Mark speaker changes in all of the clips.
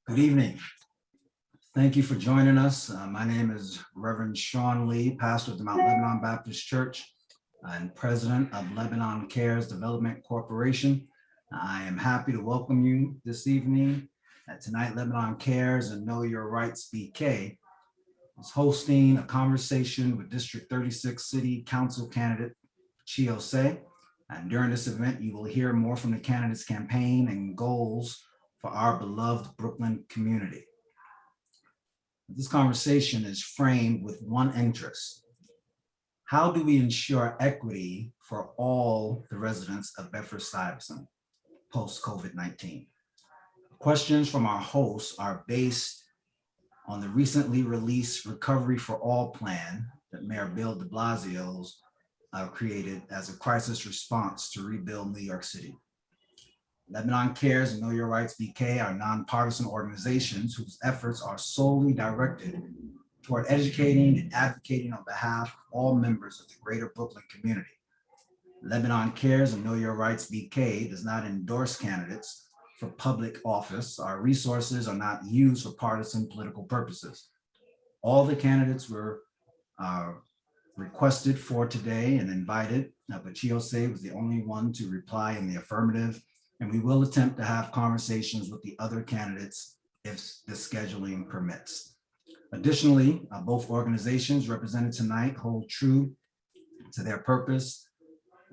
Speaker 1: Good evening. Thank you for joining us. My name is Reverend Shaun Lee, pastor of the Mount Lebanon Baptist Church and president of Lebanon Cares Development Corporation. I am happy to welcome you this evening. Tonight, Lebanon Cares and Know Your Rights BK is hosting a conversation with District 36 City Council candidate Osse. And during this event, you will hear more from the candidate's campaign and goals for our beloved Brooklyn community. This conversation is framed with one interest. How do we ensure equity for all the residents of Bedford-Stuyvesant post-COVID-19? Questions from our hosts are based on the recently released Recovery for All plan that Mayor Bill de Blasio's created as a crisis response to rebuild New York City. Lebanon Cares and Know Your Rights BK are nonpartisan organizations whose efforts are solely directed toward educating and advocating on behalf of all members of the greater Brooklyn community. Lebanon Cares and Know Your Rights BK does not endorse candidates for public office. Our resources are not used for partisan political purposes. All the candidates were requested for today and invited, but Osse was the only one to reply in the affirmative. And we will attempt to have conversations with the other candidates if the scheduling permits. Additionally, both organizations represented tonight hold true to their purpose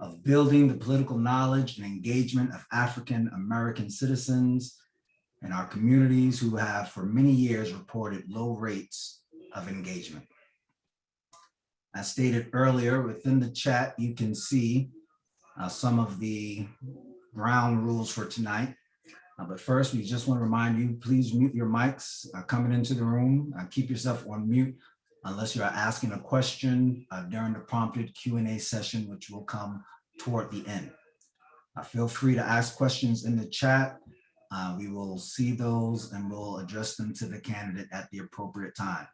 Speaker 1: of building the political knowledge and engagement of African American citizens in our communities who have for many years reported low rates of engagement. As stated earlier, within the chat, you can see some of the ground rules for tonight. But first, we just want to remind you, please mute your mics coming into the room. Keep yourself on mute unless you are asking a question during the prompted Q&A session, which will come toward the end. Feel free to ask questions in the chat. We will see those and we'll address them to the candidate at the appropriate time.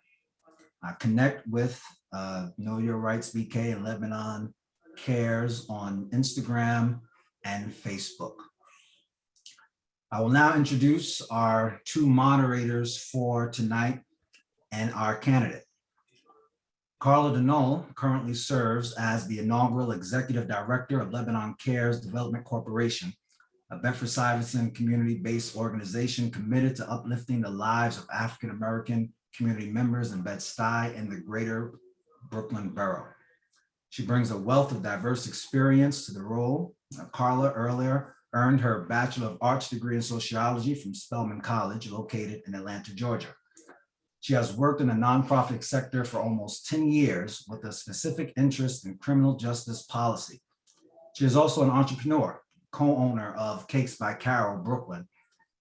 Speaker 1: Connect with Know Your Rights BK and Lebanon Cares on Instagram and Facebook. I will now introduce our two moderators for tonight and our candidate. Carla Dinnold currently serves as the inaugural executive director of Lebanon Cares Development Corporation, a Bedford-Stuyvesant community-based organization committed to uplifting the lives of African-American community members in Bed-Stuy and the greater Brooklyn borough. She brings a wealth of diverse experience to the role. Carla earlier earned her Bachelor of Arts degree in sociology from Spelman College, located in Atlanta, Georgia. She has worked in the nonprofit sector for almost 10 years with a specific interest in criminal justice policy. She is also an entrepreneur, co-owner of Cakes by Carol, Brooklyn.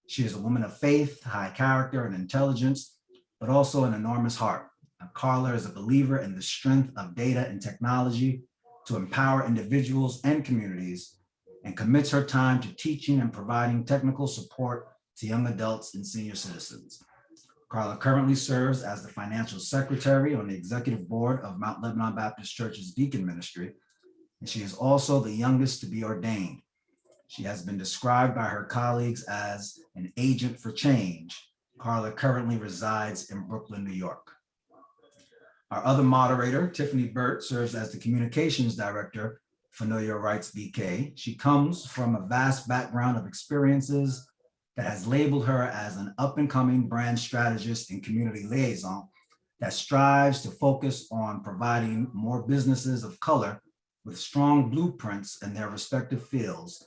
Speaker 1: She is a woman of faith, high character and intelligence, but also an enormous heart. Carla is a believer in the strength of data and technology to empower individuals and communities, and commits her time to teaching and providing technical support to young adults and senior citizens. Carla currently serves as the financial secretary on the executive board of Mount Lebanon Baptist Church's Deacon Ministry, and she is also the youngest to be ordained. She has been described by her colleagues as an agent for change. Carla currently resides in Brooklyn, New York. Our other moderator, Tiffanie Burt, serves as the communications director for Know Your Rights BK. She comes from a vast background of experiences that has labeled her as an up-and-coming brand strategist and community liaison that strives to focus on providing more businesses of color with strong blueprints in their respective fields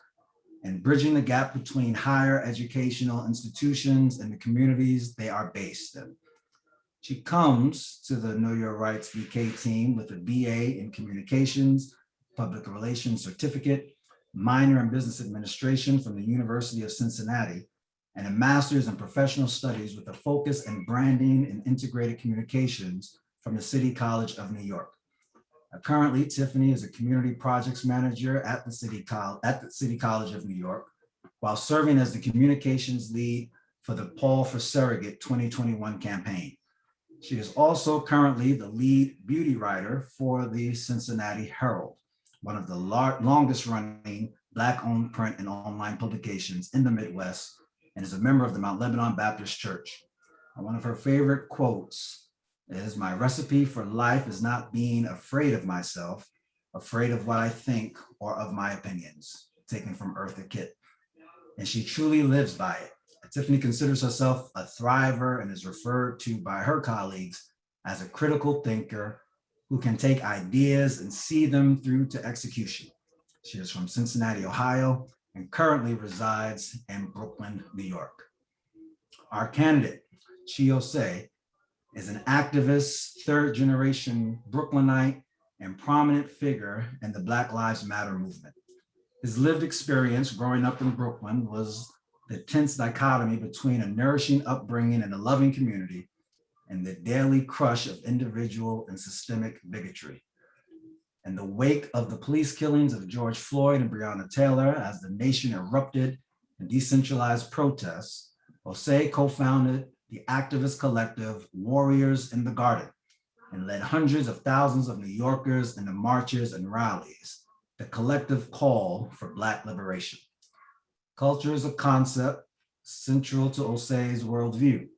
Speaker 1: and bridging the gap between higher educational institutions and the communities they are based in. She comes to the Know Your Rights BK team with a BA in Communications, Public Relations Certificate, minor in Business Administration from the University of Cincinnati, and a master's in Professional Studies with a focus in Branding and Integrated Communications from the City College of New York. Currently, Tiffanie is a Community Projects Manager at the City College of New York, while serving as the Communications Lead for the Paul for Surrogate 2021 campaign. She is also currently the lead beauty writer for the Cincinnati Herald, one of the longest running Black-owned print and online publications in the Midwest, and is a member of the Mount Lebanon Baptist Church. One of her favorite quotes is, "My recipe for life is not being afraid of myself, afraid of what I think or of my opinions," taken from Eartha Kitt. And she truly lives by it. Tiffanie considers herself a thriver and is referred to by her colleagues as a critical thinker who can take ideas and see them through to execution. She is from Cincinnati, Ohio, and currently resides in Brooklyn, New York. Our candidate, Osse, is an activist, third-generation Brooklynite, and prominent figure in the Black Lives Matter movement. His lived experience growing up in Brooklyn was the tense dichotomy between a nourishing upbringing and a loving community and the daily crush of individual and systemic bigotry. In the wake of the police killings of George Floyd and Breonna Taylor, as the nation erupted in decentralized protests, Osse co-founded the activist collective Warriors in the Garden and led hundreds of thousands of New Yorkers in the marches and rallies, the collective call for Black liberation. Culture is a concept central to Osse's worldview.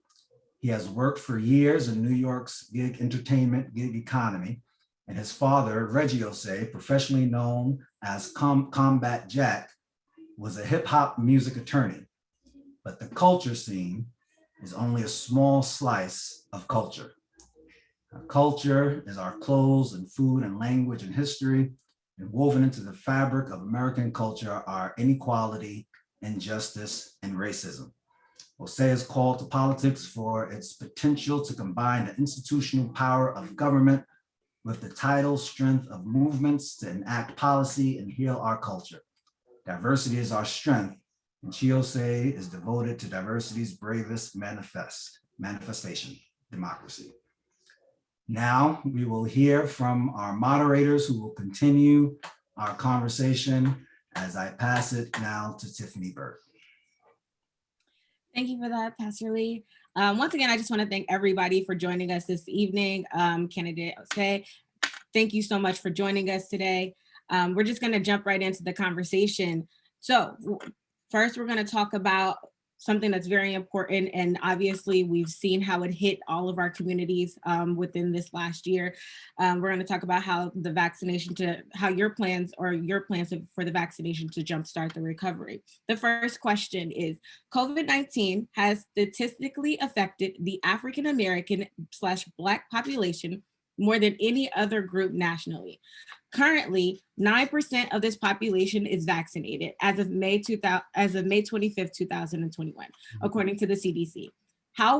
Speaker 1: He has worked for years in New York's gig economy, and his father, Reggie Osse, professionally known as Combat Jack, was a hip hop music attorney. But the culture scene is only a small slice of culture. Culture is our clothes and food and language and history, and woven into the fabric of American culture are inequality, injustice, and racism. Osse is called to politics for its potential to combine the institutional power of government with the tidal strength of movements to enact policy and heal our culture. Diversity is our strength, and Osse is devoted to diversity's bravest manifestation, democracy. Now we will hear from our moderators who will continue our conversation as I pass it now to Tiffanie Burt.
Speaker 2: Thank you for that, Pastor Lee. Once again, I just want to thank everybody for joining us this evening. Candidate Osse, thank you so much for joining us today. We're just going to jump right into the conversation. So first, we're going to talk about something that's very important, and obviously we've seen how it hit all of our communities within this last year. We're going to talk about how the vaccination how your plans for the vaccination to jumpstart the recovery. The first question is, COVID-19 has statistically affected the African American / Black population more than any other group nationally. Currently, 9% of this population is vaccinated as of May 25th, 2021, according to the CDC. How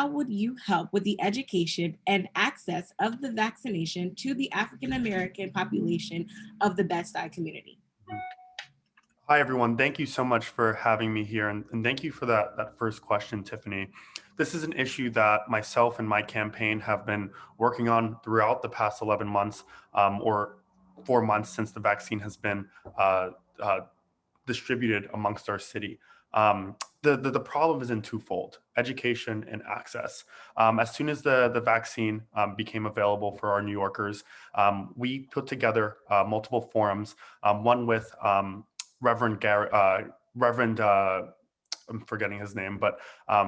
Speaker 2: would you help with the education and access of the vaccination to the African American population of the Bed-Stuy community?
Speaker 3: Hi, everyone. Thank you so much for having me here. And thank you for that first question, Tiffanie. This is an issue that myself and my campaign have been working on throughout the past 11 months or 4 months since the vaccine has been distributed amongst our city. The problem is in twofold: education and access. As soon as the vaccine became available for our New Yorkers, we put together multiple forums, one with Reverend I'm forgetting his name, but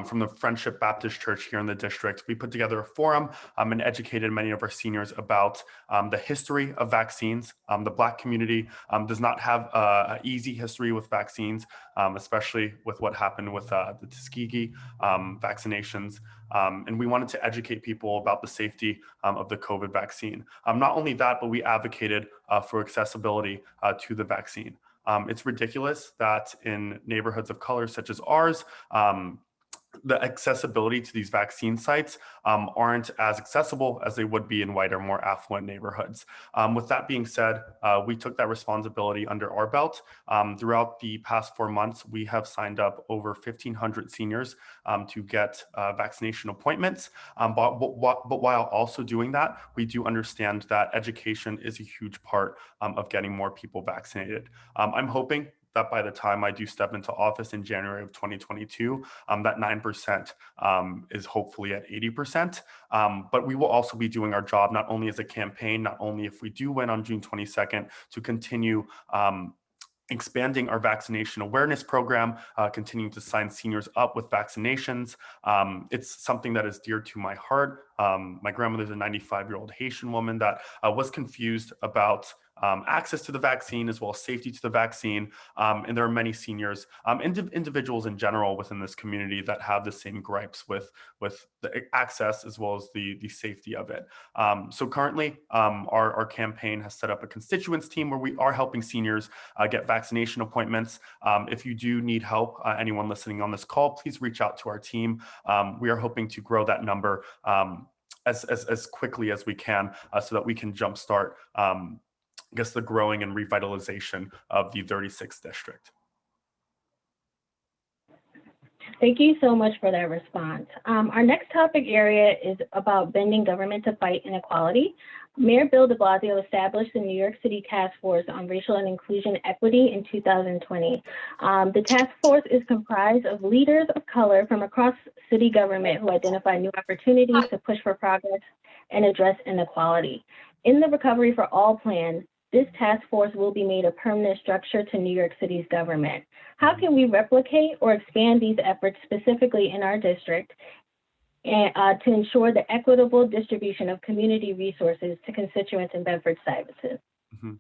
Speaker 3: from the Friendship Baptist Church here in the district. We put together a forum and educated many of our seniors about the history of vaccines. The Black community does not have an easy history with vaccines, especially with what happened with the Tuskegee vaccinations. And we wanted to educate people about the safety of the COVID vaccine. Not only that, but we advocated for accessibility to the vaccine. It's ridiculous that in neighborhoods of color such as ours, the accessibility to these vaccine sites aren't as accessible as they would be in whiter, more affluent neighborhoods. With that being said, we took that responsibility under our belt. Throughout the past 4 months, we have signed up over 1,500 seniors to get vaccination appointments. But while also doing that, we do understand that education is a huge part of getting more people vaccinated. I'm hoping that by the time I do step into office in January of 2022, that 9% is hopefully at 80%. But we will also be doing our job, not only as a campaign, not only if we do win on June 22nd, to continue expanding our vaccination awareness program, continuing to sign seniors up with vaccinations. It's something that is dear to my heart. My grandmother's a 95-year-old Haitian woman that was confused about access to the vaccine as well as safety to the vaccine. And there are many seniors, individuals in general within this community that have the same gripes with the access as well as the safety of it. So currently, our campaign has set up a constituents team where we are helping seniors get vaccination appointments. If you do need help, anyone listening on this call, please reach out to our team. We are hoping to grow that number as quickly as we can so that we can jumpstart the growing and revitalization of the 36th district.
Speaker 4: Thank you so much for that response. Our next topic area is about bending government to fight inequality. Mayor Bill de Blasio established the New York City Task Force on Racial and Inclusion Equity in 2020. The task force is comprised of leaders of color from across city government who identify new opportunities to push for progress and address inequality. In the Recovery for All plan, this task force will be made a permanent structure to New York City's government. How can we replicate or expand these efforts specifically in our district and to ensure the equitable distribution of community resources to constituents in Bedford-Stuyvesant?
Speaker 3: Mm-hmm.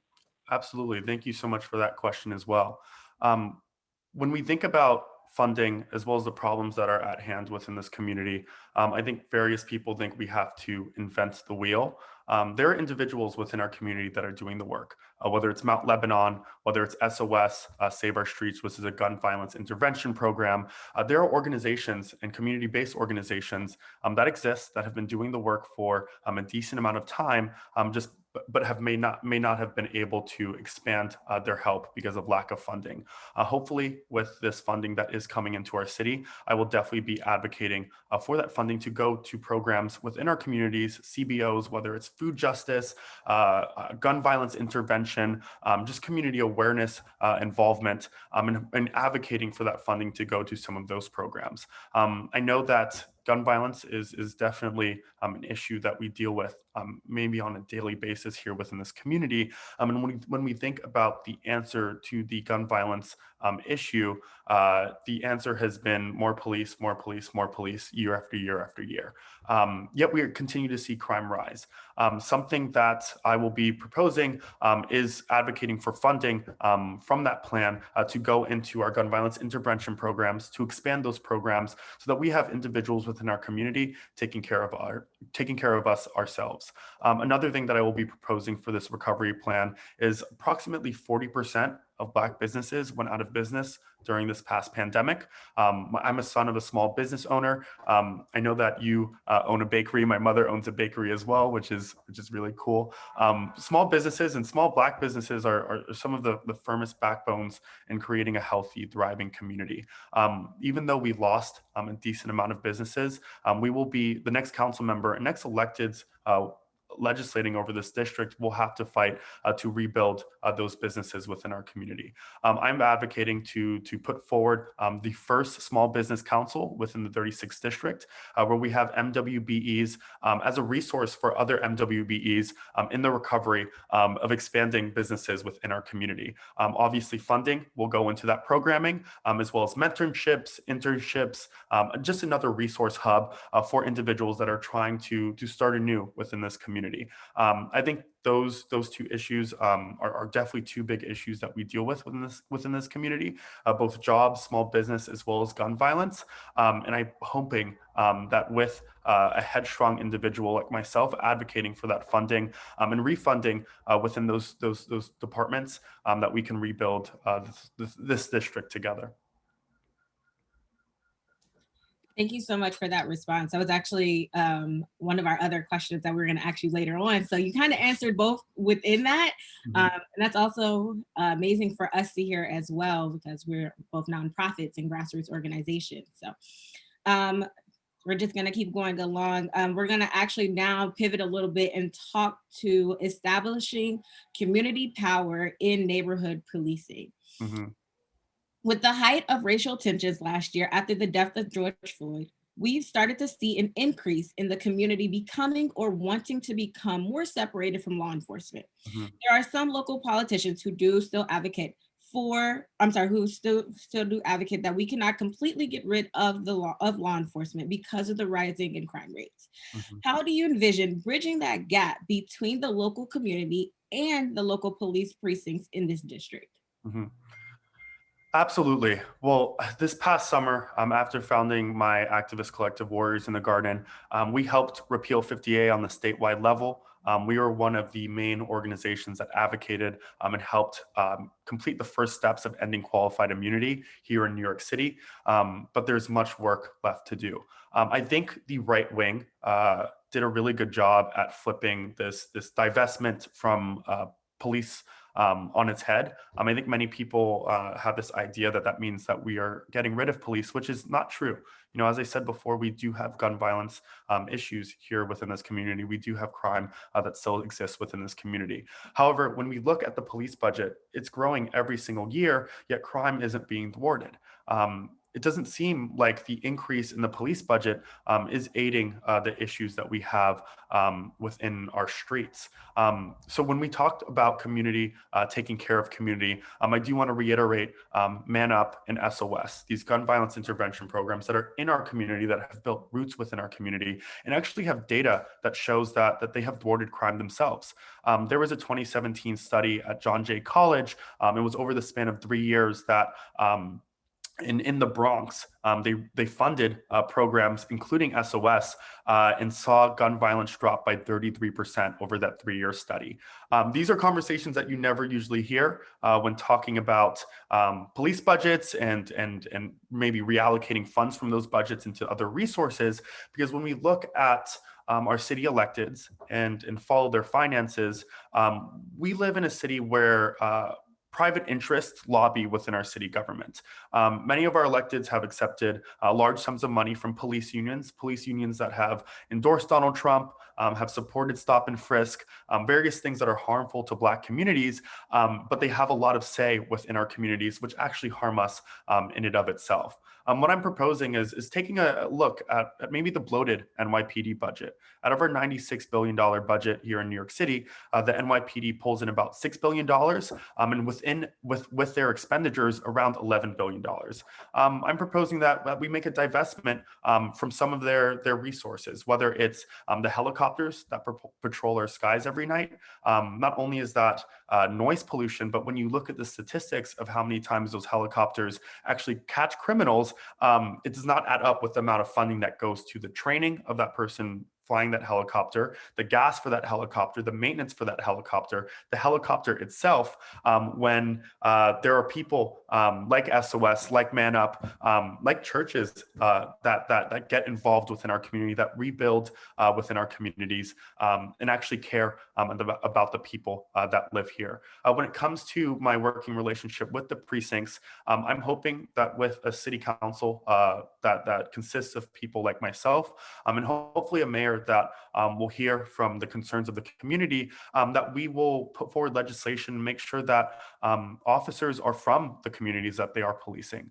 Speaker 3: Absolutely. Thank you so much for that question as well. When we think about funding as well as the problems that are at hand within this community, I think various people think we have to invent the wheel. There are individuals within our community that are doing the work, whether it's Mount Lebanon, whether it's SOS, Save Our Streets, which is a gun violence intervention program. There are organizations and community-based organizations that exist that have been doing the work for a decent amount of time, but may not have been able to expand their help because of lack of funding. Hopefully, with this funding that is coming into our city, I will definitely be advocating for that funding to go to programs within our communities, CBOs, whether it's food justice, gun violence intervention, just community awareness involvement, and advocating for that funding to go to some of those programs. I know that gun violence is definitely an issue that we deal with maybe on a daily basis here within this community. And when we think about the answer to the gun violence issue, the answer has been more police, more police, more police, year after year after year. Yet we continue to see crime rise. Something that I will be proposing is advocating for funding from that plan to go into our gun violence intervention programs, to expand those programs so that we have individuals within our community taking care of us ourselves. Another thing that I will be proposing for this recovery plan is approximately 40% of Black businesses went out of business during this past pandemic. I'm a son of a small business owner. I know that you own a bakery. My mother owns a bakery as well, which is really cool. Small businesses and small Black businesses are some of the firmest backbones in creating a healthy, thriving community. Even though we lost a decent amount of businesses, we will be the next council member and next electeds legislating over this district, we'll have to fight to rebuild those businesses within our community. I'm advocating to put forward the first small business council within the 36th district, where we have MWBEs as a resource for other MWBEs in the recovery of expanding businesses within our community. Obviously, funding will go into that programming, as well as mentorships, internships, just another resource hub for individuals that are trying to start anew within this community. I think those two issues are definitely two big issues that we deal with within this community, both jobs, small business, as well as gun violence. And I'm hoping that with a headstrong individual like myself advocating for that funding and refunding within those departments, that we can rebuild this district together.
Speaker 2: Thank you so much for that response. That was actually one of our other questions that we we're going to ask you later on. So you kind of answered both within that. And that's also amazing for us to hear as well, because we're both nonprofits and grassroots organizations. So we're just going to keep going along. We're going to actually now pivot a little bit and talk to establishing community power in neighborhood policing. With the height of racial tensions last year after the death of George Floyd, we've started to see an increase in the community becoming or wanting to become more separated from law enforcement. There are some local politicians who do still advocate who still do advocate that we cannot completely get rid of the law enforcement because of the rising in crime rates. How do you envision bridging that gap between the local community and the local police precincts in this district?
Speaker 3: Absolutely. Well, this past summer, after founding my activist collective Warriors in the Garden, we helped repeal 50A on the statewide level. We were one of the main organizations that advocated and helped complete the first steps of ending qualified immunity here in New York City. But there's much work left to do. I think the right wing did a really good job at flipping this divestment from police on its head. I think many people have this idea that means that we are getting rid of police, which is not true. You know, as I said before, we do have gun violence issues here within this community. We do have crime that still exists within this community. However, when we look at the police budget, it's growing every single year, yet crime isn't being thwarted. It doesn't seem like the increase in the police budget is aiding the issues that we have within our streets. So when we talked about community, taking care of community, I do want to reiterate Man Up and SOS, these gun violence intervention programs that are in our community, that have built roots within our community, and actually have data that shows that they have thwarted crime themselves. There was a 2017 study at John Jay College. It was over the span of 3 years that in the Bronx, they funded programs, including SOS, and saw gun violence drop by 33% over that 3-year study. These are conversations that you never usually hear when talking about police budgets and maybe reallocating funds from those budgets into other resources. Because when we look at our city electeds and follow their finances, we live in a city where private interests lobby within our city government. Many of our electeds have accepted large sums of money from police unions that have endorsed Donald Trump, have supported stop and frisk, various things that are harmful to Black communities, but they have a lot of say within our communities, which actually harm us in and of itself. What I'm proposing is taking a look at maybe the bloated NYPD budget. Out of our $96 billion budget here in New York City, the NYPD pulls in about $6 billion, and with their expenditures around $11 billion. I'm proposing that we make a divestment from some of their resources, whether it's the helicopters that patrol our skies every night. Not only is that noise pollution, but when you look at the statistics of how many times those helicopters actually catch criminals, it does not add up with the amount of funding that goes to the training of that person flying that helicopter, the gas for that helicopter, the maintenance for that helicopter, the helicopter itself, when there are people like SOS, like Man Up, like churches that get involved within our community, that rebuild within our communities, and actually care about the people that live here. When it comes to my working relationship with the precincts, I'm hoping that with a city council that consists of people like myself, and hopefully a mayor prepared that we'll hear from the concerns of the community, that we will put forward legislation and make sure that officers are from the communities that they are policing.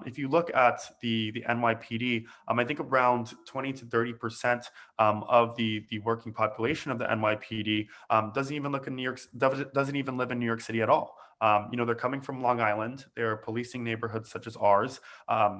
Speaker 3: If you look at the NYPD, I think around 20 to 30% of the working population of the NYPD doesn't even live in New York City at all. They're coming from Long Island. They're policing neighborhoods such as ours,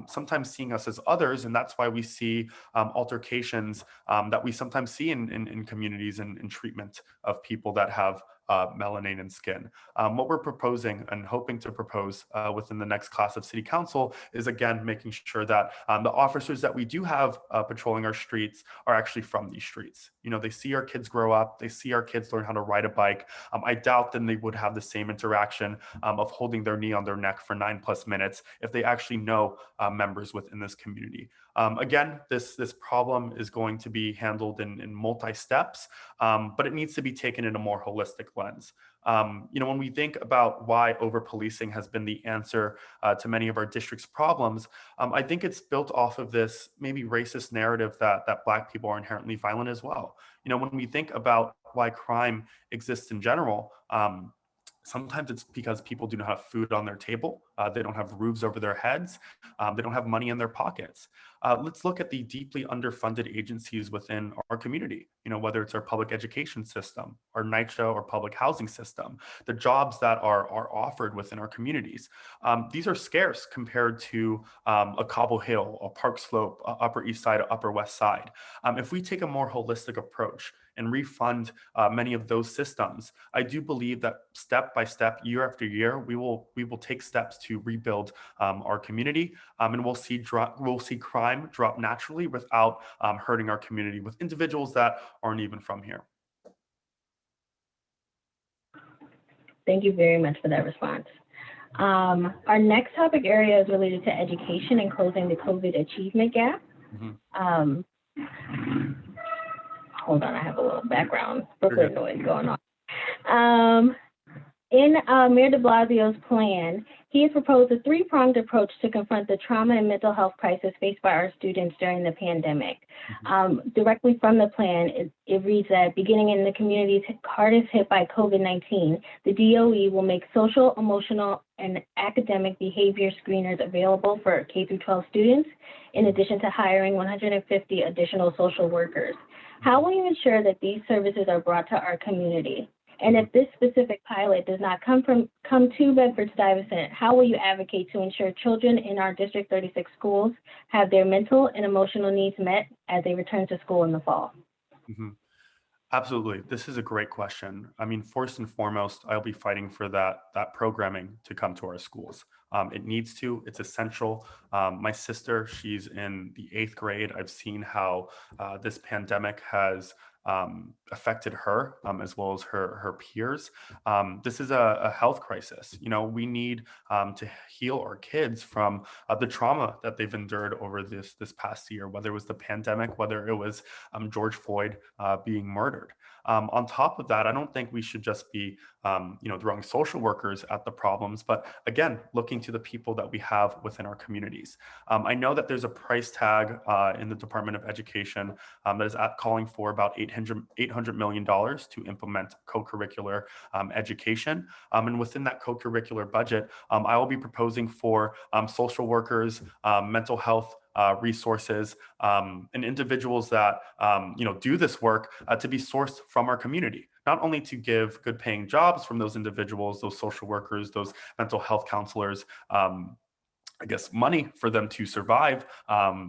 Speaker 3: sometimes seeing us as others, and that's why we see altercations that we sometimes see in communities and in treatment of people that have melanated skin. What we're proposing and hoping to propose within the next class of City Council is, again, making sure that the officers that we do have patrolling our streets are actually from these streets. They see our kids grow up, they see our kids learn how to ride a bike. I doubt then they would have the same interaction of holding their knee on their neck for 9+ minutes if they actually know members within this community. Again, this problem is going to be handled in multi-steps, but it needs to be taken in a more holistic lens. When we think about why over-policing has been the answer to many of our district's problems, I think it's built off of this maybe racist narrative that Black people are inherently violent as well. When we think about why crime exists in general, sometimes it's because people do not have food on their table. They don't have roofs over their heads. They don't have money in their pockets. Let's look at the deeply underfunded agencies within our community, whether it's our public education system, our NYCHA or public housing system, the jobs that are offered within our communities. These are scarce compared to a Cobble Hill, a Park Slope, Upper East Side, Upper West Side. If we take a more holistic approach and refund many of those systems, I do believe that step by step, year after year, we will take steps to rebuild our community, and we'll see crime drop naturally without hurting our community with individuals that aren't even from here.
Speaker 4: Thank you very much for that response. Our next topic area is related to education and closing the COVID achievement gap.
Speaker 3: Mm-hmm.
Speaker 4: Hold on, I have a little background Brooklyn noise going on. In Mayor de Blasio's plan, he has proposed a three-pronged approach to confront the trauma and mental health crisis faced by our students during the pandemic. Directly from the plan, it reads that beginning in the communities hardest hit by COVID-19, the DOE will make social, emotional, and academic behavior screeners available for K-12 students, in addition to hiring 150 additional social workers. How will you ensure that these services are brought to our community? And if this specific pilot does not come to Bedford-Stuyvesant, how will you advocate to ensure children in our District 36 schools have their mental and emotional needs met as they return to school in the fall?
Speaker 3: Mm-hmm. Absolutely. This is a great question. I mean, first and foremost, I'll be fighting for that programming to come to our schools. It needs to, it's essential. My sister, she's in the 8th grade. I've seen how this pandemic has affected her as well as her peers. This is a health crisis. We need to heal our kids from the trauma that they've endured over this past year, whether it was the pandemic, whether it was George Floyd being murdered. On top of that, I don't think we should just be throwing social workers at the problems, but again, looking to the people that we have within our communities. I know that there's a price tag in the Department of Education that is calling for about $800 million to implement co-curricular education. And within that co-curricular budget, I will be proposing for social workers, mental health resources, and individuals that do this work to be sourced from our community. Not only to give good paying jobs from those individuals, those social workers, those mental health counselors, money for them to survive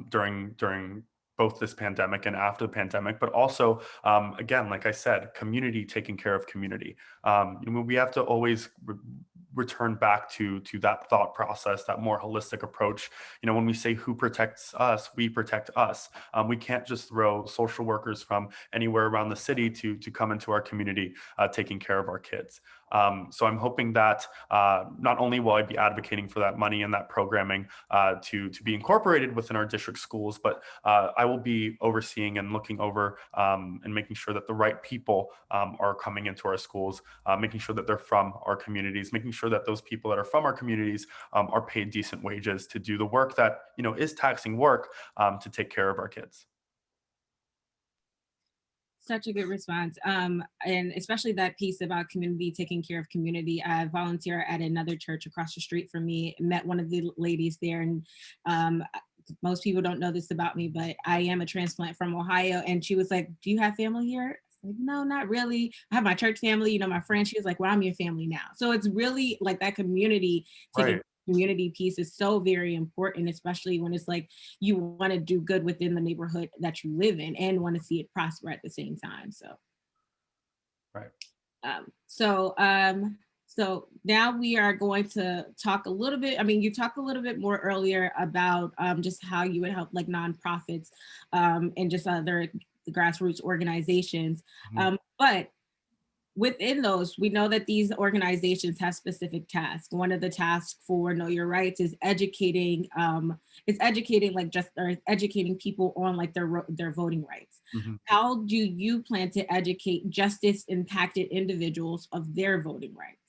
Speaker 3: during both this pandemic and after the pandemic, but also, again, like I said, community taking care of community. We have to always return back to that thought process, that more holistic approach. When we say who protects us, we protect us. We can't just throw social workers from anywhere around the city to come into our community taking care of our kids. So I'm hoping that not only will I be advocating for that money and that programming to be incorporated within our district schools, but I will be overseeing and looking over and making sure that the right people are coming into our schools, making sure that they're from our communities, making sure that those people that are from our communities are paid decent wages to do the work that is taxing work to take care of our kids.
Speaker 2: Such a good response. And especially that piece about community, taking care of community. I volunteer at another church across the street from me, met one of the ladies there, and most people don't know this about me, but I am a transplant from Ohio. And she was like, do you have family here? I was like, no, not really. I have my church family, you know, my friends. She was like, well, I'm your family now. So it's really like that community, taking
Speaker 3: Right.
Speaker 2: community piece is so very important, especially when it's like you want to do good within the neighborhood that you live in and want to see it prosper at the same time. So,
Speaker 3: Right.
Speaker 2: so now we are going to talk a little bit. I mean, you talked a little bit more earlier about just how you would help like nonprofits and just other grassroots organizations. But within those, we know that these organizations have specific tasks. One of the tasks for Know Your Rights is educating, educating people on like their voting rights. How do you plan to educate justice impacted individuals of their voting rights?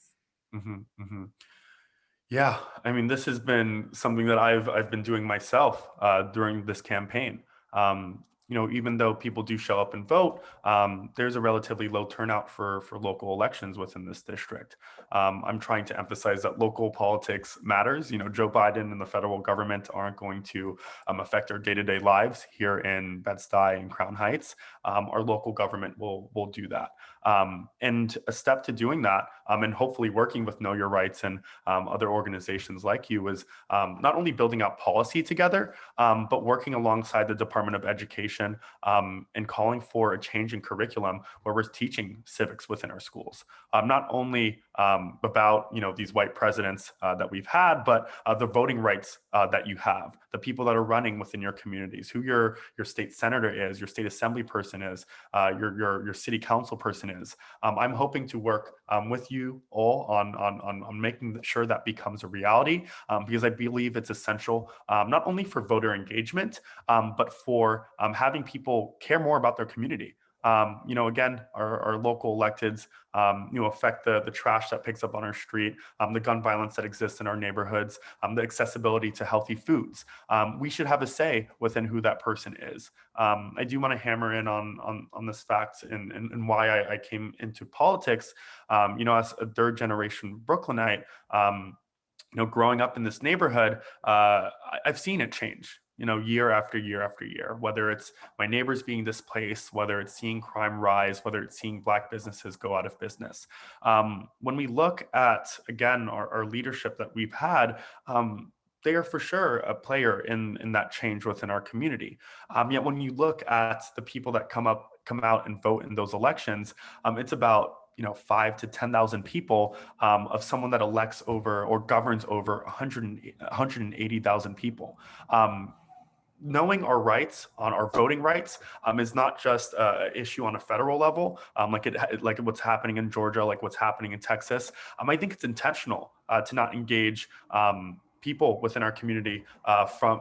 Speaker 3: Yeah, I mean, this has been something that I've been doing myself during this campaign. You know, even though people do show up and vote, there's a relatively low turnout for local elections within this district. I'm trying to emphasize that local politics matters. You know, Joe Biden and the federal government aren't going to affect our day-to-day lives here in Bed-Stuy and Crown Heights. Our local government will do that. And a step to doing that, and hopefully working with Know Your Rights and other organizations like you, is not only building out policy together, but working alongside the Department of Education and calling for a change in curriculum where we're teaching civics within our schools. Not only about, you know, these white presidents that we've had, but the voting rights that you have, the people that are running within your communities, who your state senator is, your state assembly person is, your city council person is. I'm hoping to work with you all on making sure that becomes a reality, because I believe it's essential, not only for voter engagement, but for having people care more about their community. You know, again, our local electeds, you know, affect the trash that picks up on our street, the gun violence that exists in our neighborhoods, the accessibility to healthy foods. We should have a say within who that person is. I do want to hammer in on this fact and why I came into politics. You know, as a third generation Brooklynite, you know, growing up in this neighborhood, I've seen it change, you know, year after year after year, whether it's my neighbors being displaced, whether it's seeing crime rise, whether it's seeing Black businesses go out of business. When we look at, again, our leadership that we've had, they are for sure a player in that change within our community. Yet when you look at the people that come out and vote in those elections, it's about, you know, 5,000 to 10,000 people of someone that elects over or governs over 180,000 people. Knowing our rights, on our voting rights, is not just an issue on a federal level, like what's happening in Georgia, like what's happening in Texas. I think it's intentional to not engage people within our community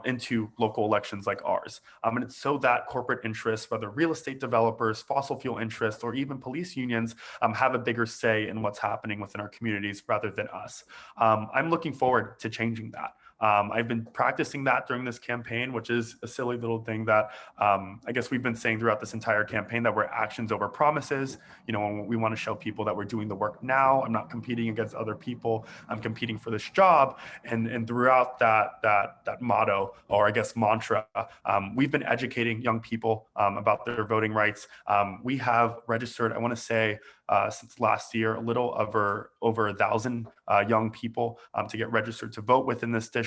Speaker 3: into local elections like ours. And it's so that corporate interests, whether real estate developers, fossil fuel interests, or even police unions, have a bigger say in what's happening within our communities rather than us. I'm looking forward to changing that. I've been practicing that during this campaign, which is a silly little thing that I guess we've been saying throughout this entire campaign, that we're actions over promises. You know, we want to show people that we're doing the work now. I'm not competing against other people. I'm competing for this job. And throughout that motto, or I guess mantra, we've been educating young people about their voting rights. We have registered, I want to say, since last year, a little over 1,000 young people to get registered to vote within this district,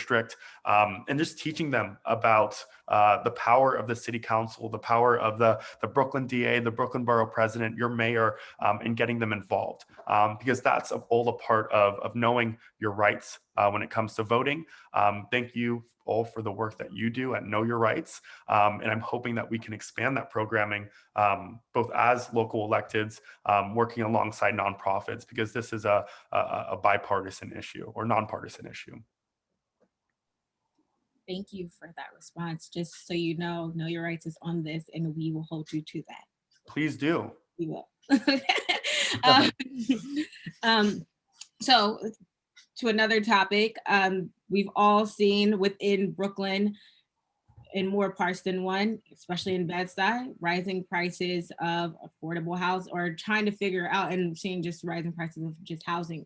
Speaker 3: and just teaching them about the power of the city council, the power of the Brooklyn DA, the Brooklyn Borough President, your mayor, and getting them involved, because that's all a part of knowing your rights when it comes to voting. Thank you all for the work that you do at Know Your Rights. And I'm hoping that we can expand that programming, both as local electeds, working alongside nonprofits, because this is a bipartisan issue or nonpartisan issue.
Speaker 2: Thank you for that response. Just so you know Your Rights is on this, and we will hold you to that.
Speaker 3: Please do.
Speaker 2: We will. So to another topic, we've all seen within Brooklyn in more parts than one, especially in Bed-Stuy, rising prices of affordable house, or trying to figure out and seeing just rising prices of just housing.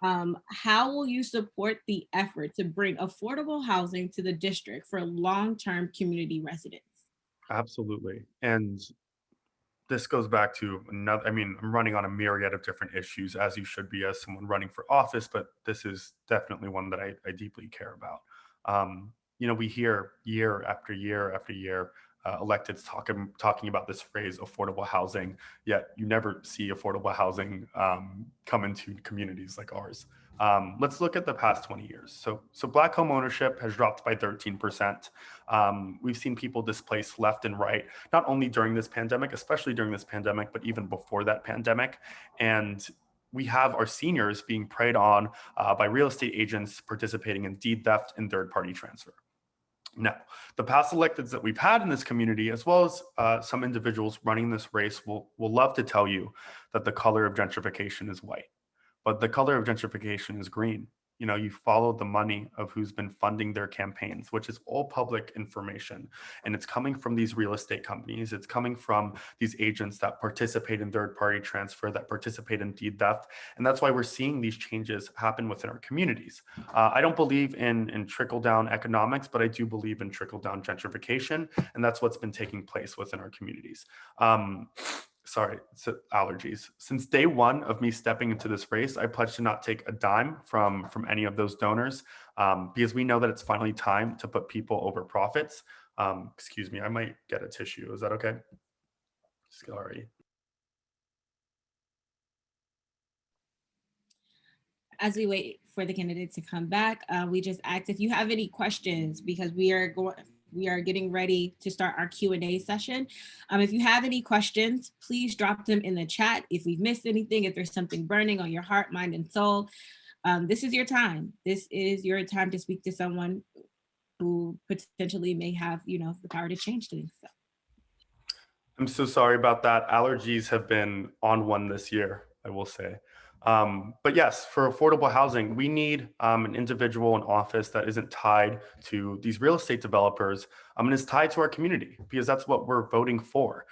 Speaker 2: How will you support the effort to bring affordable housing to the district for long-term community residents?
Speaker 3: Absolutely. And this goes back to another, I mean, I'm running on a myriad of different issues, as you should be as someone running for office, but this is definitely one that I deeply care about. We hear year after year after year electeds talking about this phrase affordable housing, yet you never see affordable housing come into communities like ours. Let's look at the past 20 years. So Black home ownership has dropped by 13%. We've seen people displaced left and right, not only during this pandemic, especially during this pandemic, but even before that pandemic. And we have our seniors being preyed on by real estate agents participating in deed theft and third-party transfer. Now, the past electeds that we've had in this community, as well as some individuals running this race, will love to tell you that the color of gentrification is white, but the color of gentrification is green. You follow the money of who's been funding their campaigns, which is all public information. And it's coming from these real estate companies. It's coming from these agents that participate in third-party transfer, that participate in deed theft. And that's why we're seeing these changes happen within our communities. I don't believe in trickle-down economics, but I do believe in trickle-down gentrification. And that's what's been taking place within our communities. Allergies. Since day one of me stepping into this race, I pledged to not take a dime from any of those donors, because we know that it's finally time to put people over profits. Excuse me, I might get a tissue. Is that okay? Sorry.
Speaker 2: As we wait for the candidates to come back, we just asked if you have any questions, because we are getting ready to start our Q&A session. If you have any questions, please drop them in the chat. If we've missed anything, if there's something burning on your heart, mind, and soul, this is your time. This is your time to speak to someone who potentially may have, the power to change things. So.
Speaker 3: I'm so sorry about that. Allergies have been on one this year, I will say. But yes, for affordable housing, we need an individual in office that isn't tied to these real estate developers and is tied to our community, because that's what we're voting for.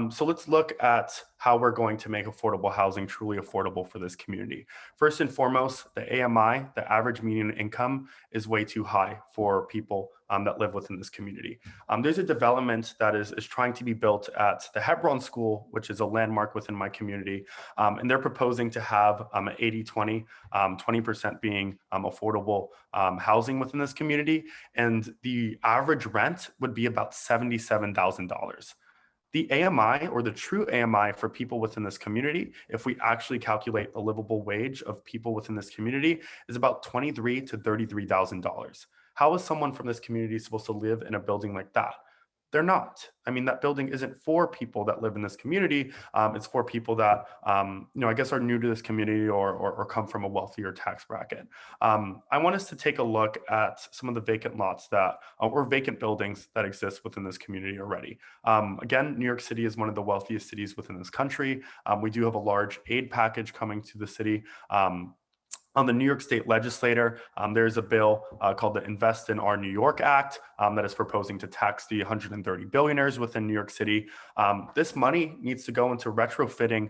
Speaker 3: So let's look at how we're going to make affordable housing truly affordable for this community. First and foremost, the AMI, the average median income, is way too high for people that live within this community. There's a development that is trying to be built at the Hebron School, which is a landmark within my community. And they're proposing to have an 80-20, 20% being affordable housing within this community. And the average rent would be about $77,000. The AMI, or the true AMI for people within this community, if we actually calculate the livable wage of people within this community, is about $23,000 to $33,000. How is someone from this community supposed to live in a building like that? They're not. I mean, that building isn't for people that live in this community. It's for people that, I guess are new to this community or come from a wealthier tax bracket. I want us to take a look at some of the vacant lots or vacant buildings that exist within this community already. Again, New York City is one of the wealthiest cities within this country. We do have a large aid package coming to the city. On the New York State Legislature, there's a bill called the Invest in Our New York Act that is proposing to tax the 130 billionaires within New York City. This money needs to go into retrofitting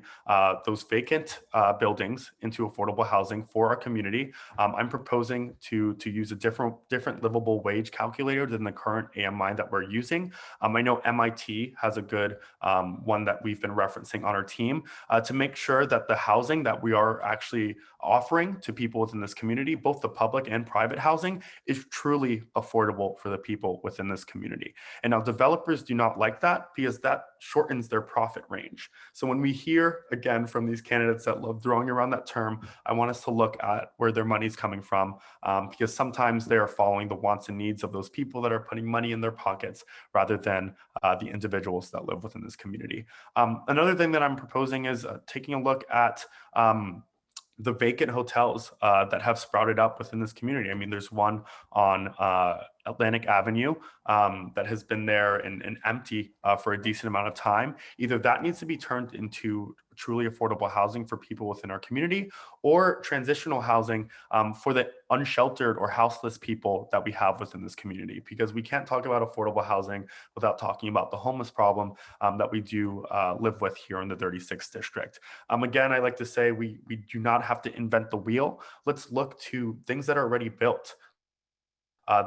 Speaker 3: those vacant buildings into affordable housing for our community. I'm proposing to use a different livable wage calculator than the current AMI that we're using. I know MIT has a good one that we've been referencing on our team to make sure that the housing that we are actually offering to people within this community, both the public and private housing, is truly affordable for the people within this community. And now developers do not like that because that shortens their profit range. So when we hear again from these candidates that love throwing around that term, I want us to look at where their money's coming from, because sometimes they are following the wants and needs of those people that are putting money in their pockets rather than the individuals that live within this community. Another thing that I'm proposing is taking a look at the vacant hotels that have sprouted up within this community. I mean, there's one on Atlantic Avenue that has been there and empty for a decent amount of time. Either that needs to be turned into truly affordable housing for people within our community, or transitional housing for the unsheltered or houseless people that we have within this community. Because we can't talk about affordable housing without talking about the homeless problem that we do live with here in the 36th district. Again, I like to say we do not have to invent the wheel. Let's look to things that are already built.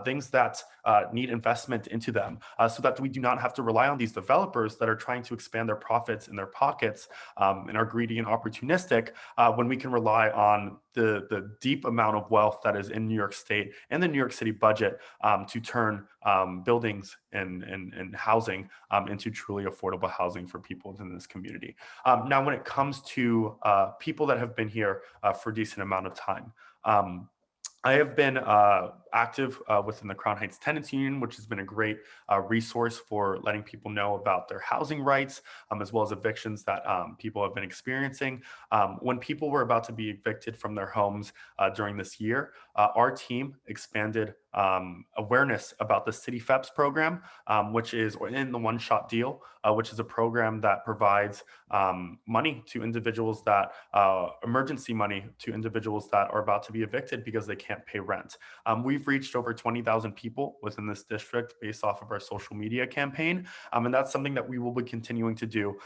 Speaker 3: Things that need investment into them so that we do not have to rely on these developers that are trying to expand their profits in their pockets and are greedy and opportunistic when we can rely on the deep amount of wealth that is in New York State and the New York City budget to turn buildings and housing into truly affordable housing for people within this community. Now, when it comes to people that have been here for a decent amount of time, I have been active within the Crown Heights Tenants Union, which has been a great resource for letting people know about their housing rights, as well as evictions that people have been experiencing. When people were about to be evicted from their homes during this year, our team expanded awareness about the City FEPS program, which is in the one-shot deal, which is a program that provides money to individuals that, emergency money to individuals that are about to be evicted because they can't pay rent. We've reached over 20,000 people within this district based off of our social media campaign. And that's something that we will be continuing to do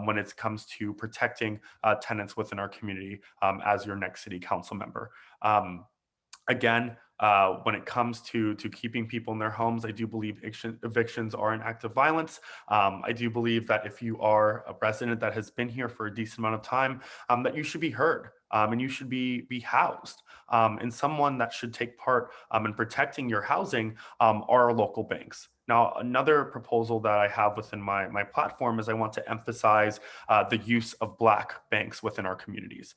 Speaker 3: when it comes to protecting tenants within our community as your next city council member. Again, when it comes to keeping people in their homes, I do believe evictions are an act of violence. I do believe that if you are a resident that has been here for a decent amount of time, that you should be heard and you should be housed. And someone that should take part in protecting your housing are our local banks. Now, another proposal that I have within my platform is I want to emphasize the use of Black banks within our communities.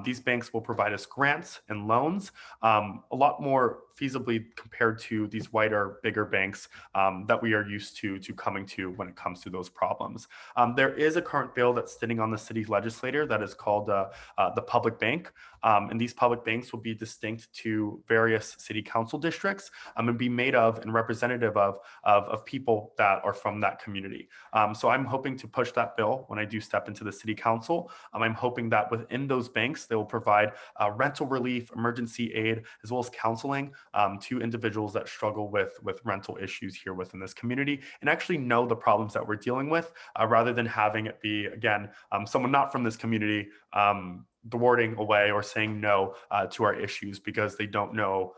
Speaker 3: These banks will provide us grants and loans a lot more feasibly compared to these whiter, bigger banks that we are used to coming to when it comes to those problems. There is a current bill that's sitting on the city legislature that is called the public bank. And these public banks will be distinct to various city council districts and be made of and representative of people that are from that community. So I'm hoping to push that bill when I do step into the city council. I'm hoping that within those banks, they will provide rental relief, emergency aid, as well as counseling to individuals that struggle with rental issues here within this community and actually know the problems that we're dealing with rather than having it be, again, someone not from this community thwarting away or saying no to our issues because they don't know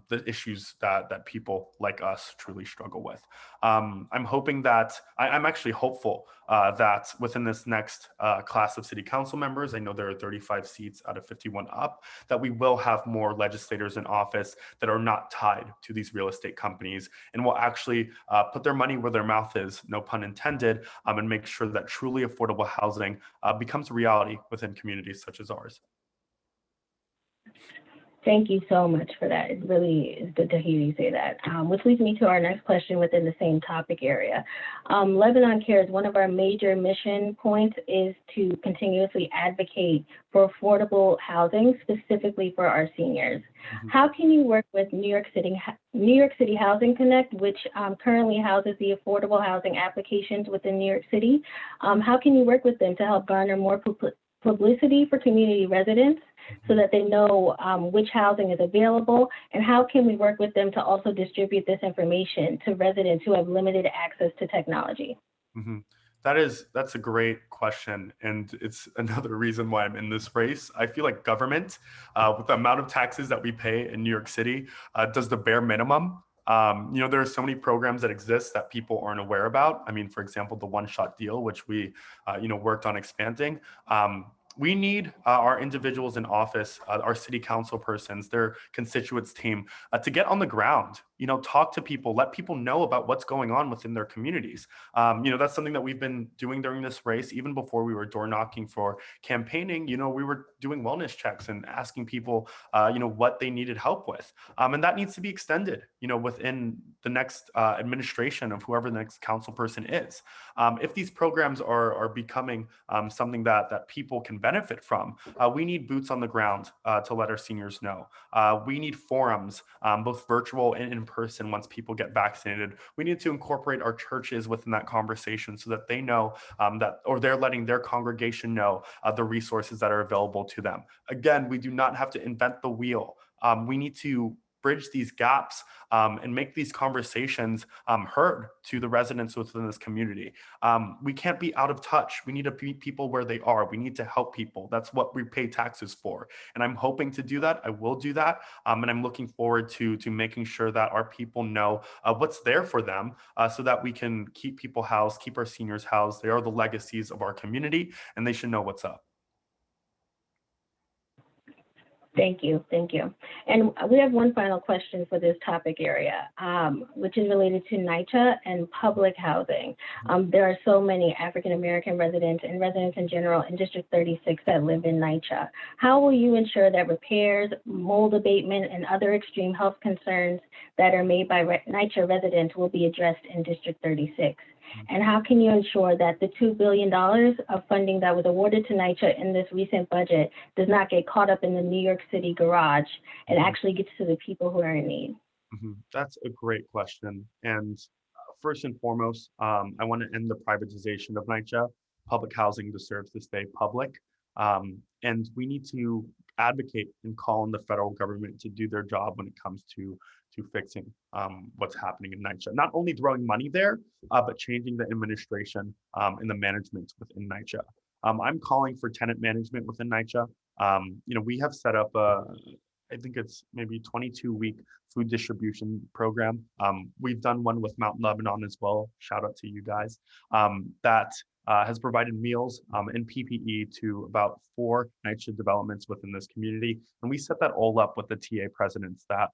Speaker 3: the issues that people like us truly struggle with. I'm hoping that, I'm actually hopeful that within this next class of city council members, I know there are 35 seats out of 51 up, that we will have more legislators in office that are not tied to these real estate companies and will actually put their money where their mouth is, no pun intended, and make sure that truly affordable housing becomes a reality within communities such as ours.
Speaker 4: Thank you so much for that. It really is good to hear you say that, which leads me to our next question within the same topic area. Lebanon Cares, one of our major mission points is to continuously advocate for affordable housing, specifically for our seniors. Mm-hmm. How can you work with New York City Housing Connect, which currently houses the affordable housing applications within New York City? How can you work with them to help garner more publicity for community residents so that they know which housing is available, and how can we work with them to also distribute this information to residents who have limited access to technology?
Speaker 3: Mm-hmm. That's a great question, and it's another reason why I'm in this race. I feel like government, with the amount of taxes that we pay in New York City, does the bare minimum. There are so many programs that exist that people aren't aware about. I mean, for example, the one-shot deal, which we, worked on expanding. We need our individuals in office, our city council persons, their constituents team, to get on the ground, talk to people, let people know about what's going on within their communities. That's something that we've been doing during this race. Even before we were door knocking for campaigning, we were doing wellness checks and asking people, what they needed help with. And that needs to be extended, within the next administration of whoever the next council person is. If these programs are becoming something that people can benefit from, we need boots on the ground to let our seniors know. We need forums, both virtual and in person once people get vaccinated. We need to incorporate our churches within that conversation so that they know or they're letting their congregation know the resources that are available to them. Again, we do not have to invent the wheel. We need to bridge these gaps and make these conversations heard to the residents within this community. We can't be out of touch. We need to meet people where they are. We need to help people. That's what we pay taxes for. And I'm hoping to do that. I will do that. And I'm looking forward to making sure that our people know what's there for them so that we can keep people housed, keep our seniors housed. They are the legacies of our community, and they should know what's up.
Speaker 4: Thank you. Thank you. And we have one final question for this topic area, which is related to NYCHA and public housing. There are so many African-American residents and residents in general in District 36 that live in NYCHA. How will you ensure that repairs, mold abatement, and other extreme health concerns that are made by NYCHA residents will be addressed in District 36? And how can you ensure that the $2 billion of funding that was awarded to NYCHA in this recent budget does not get caught up in the New York City garage and actually gets to the people who are in need?
Speaker 3: That's a great question. And first and foremost, I want to end the privatization of NYCHA. Public housing deserves to stay public. And we need to advocate and call on the federal government to do their job when it comes to fixing what's happening in NYCHA. Not only throwing money there, but changing the administration and the management within NYCHA. I'm calling for tenant management within NYCHA. We have set up I think it's maybe 22-week food distribution program. We've done one with Mount Lebanon as well. Shout out to you guys. That has provided meals and PPE to about 4 NYCHA developments within this community. And we set that all up with the TA presidents that,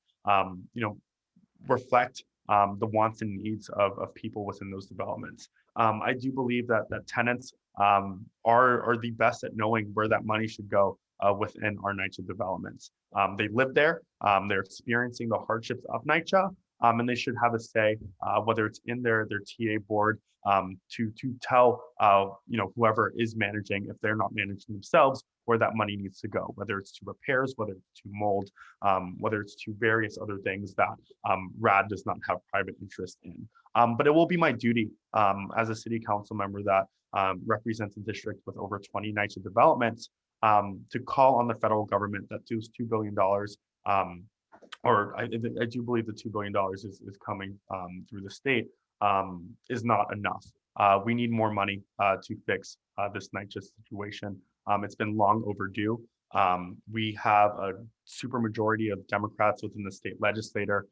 Speaker 3: reflect the wants and needs of people within those developments. I do believe that tenants are the best at knowing where that money should go within our NYCHA developments. They live there, they're experiencing the hardships of NYCHA, and they should have a say, whether it's in their TA board, to tell whoever is managing, if they're not managing themselves, where that money needs to go, whether it's to repairs, whether it's to mold, whether it's to various other things that RAD does not have private interest in. But it will be my duty as a city council member that represents a district with over 20 NYCHA developments to call on the federal government that those $2 billion, or I do believe the $2 billion is coming through the state, is not enough. We need more money to fix this NYCHA situation. It's been long overdue. We have a supermajority of Democrats within the state legislature,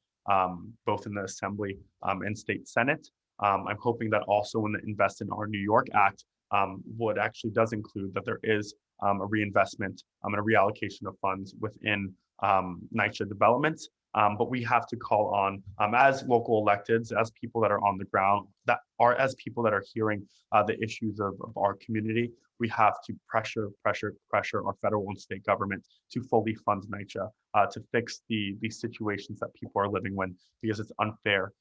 Speaker 3: both in the Assembly and State Senate. I'm hoping that also when the Invest in Our New York Act, what actually does include that there is a reinvestment and a reallocation of funds within NYCHA developments. But we have to call on, as local electeds, as people that are on the ground, as people that are hearing the issues of our community, we have to pressure our federal and state government to fully fund NYCHA to fix the situations that people are living in, because it's unfair.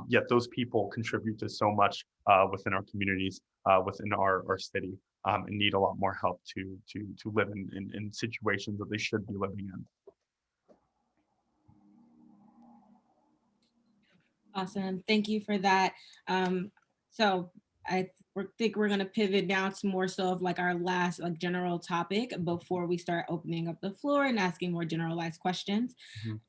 Speaker 3: Yet those people contribute to so much within our communities, within our city, and need a lot more help to live in situations that they should be living in.
Speaker 2: Awesome. Thank you for that. So I think we're going to pivot now to more so of like our last general topic before we start opening up the floor and asking more generalized questions.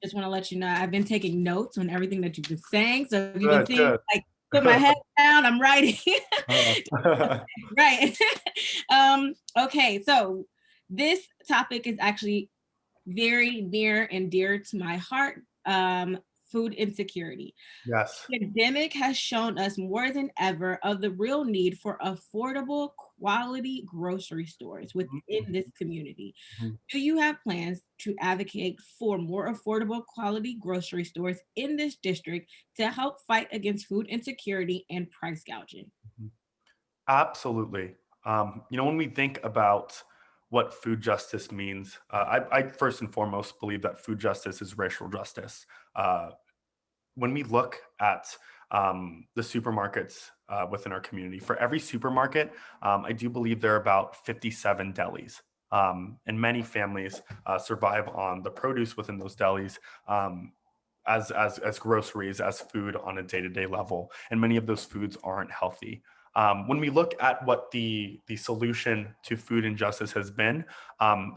Speaker 2: Just want to let you know, I've been taking notes on everything that you've been saying. So if you've been seeing like put my head down, I'm writing. Right. Okay. So this topic is actually very near and dear to my heart. Food insecurity.
Speaker 3: Yes.
Speaker 2: The pandemic has shown us more than ever of the real need for affordable quality grocery stores within this community. Do you have plans to advocate for more affordable quality grocery stores in this district to help fight against food insecurity and price gouging?
Speaker 3: Absolutely. When we think about what food justice means, I first and foremost believe that food justice is racial justice. When we look at the supermarkets within our community, for every supermarket, I do believe there are about 57 delis. And many families survive on the produce within those delis. as groceries, as food on a day-to-day level, and many of those foods aren't healthy. When we look at what the solution to food injustice has been,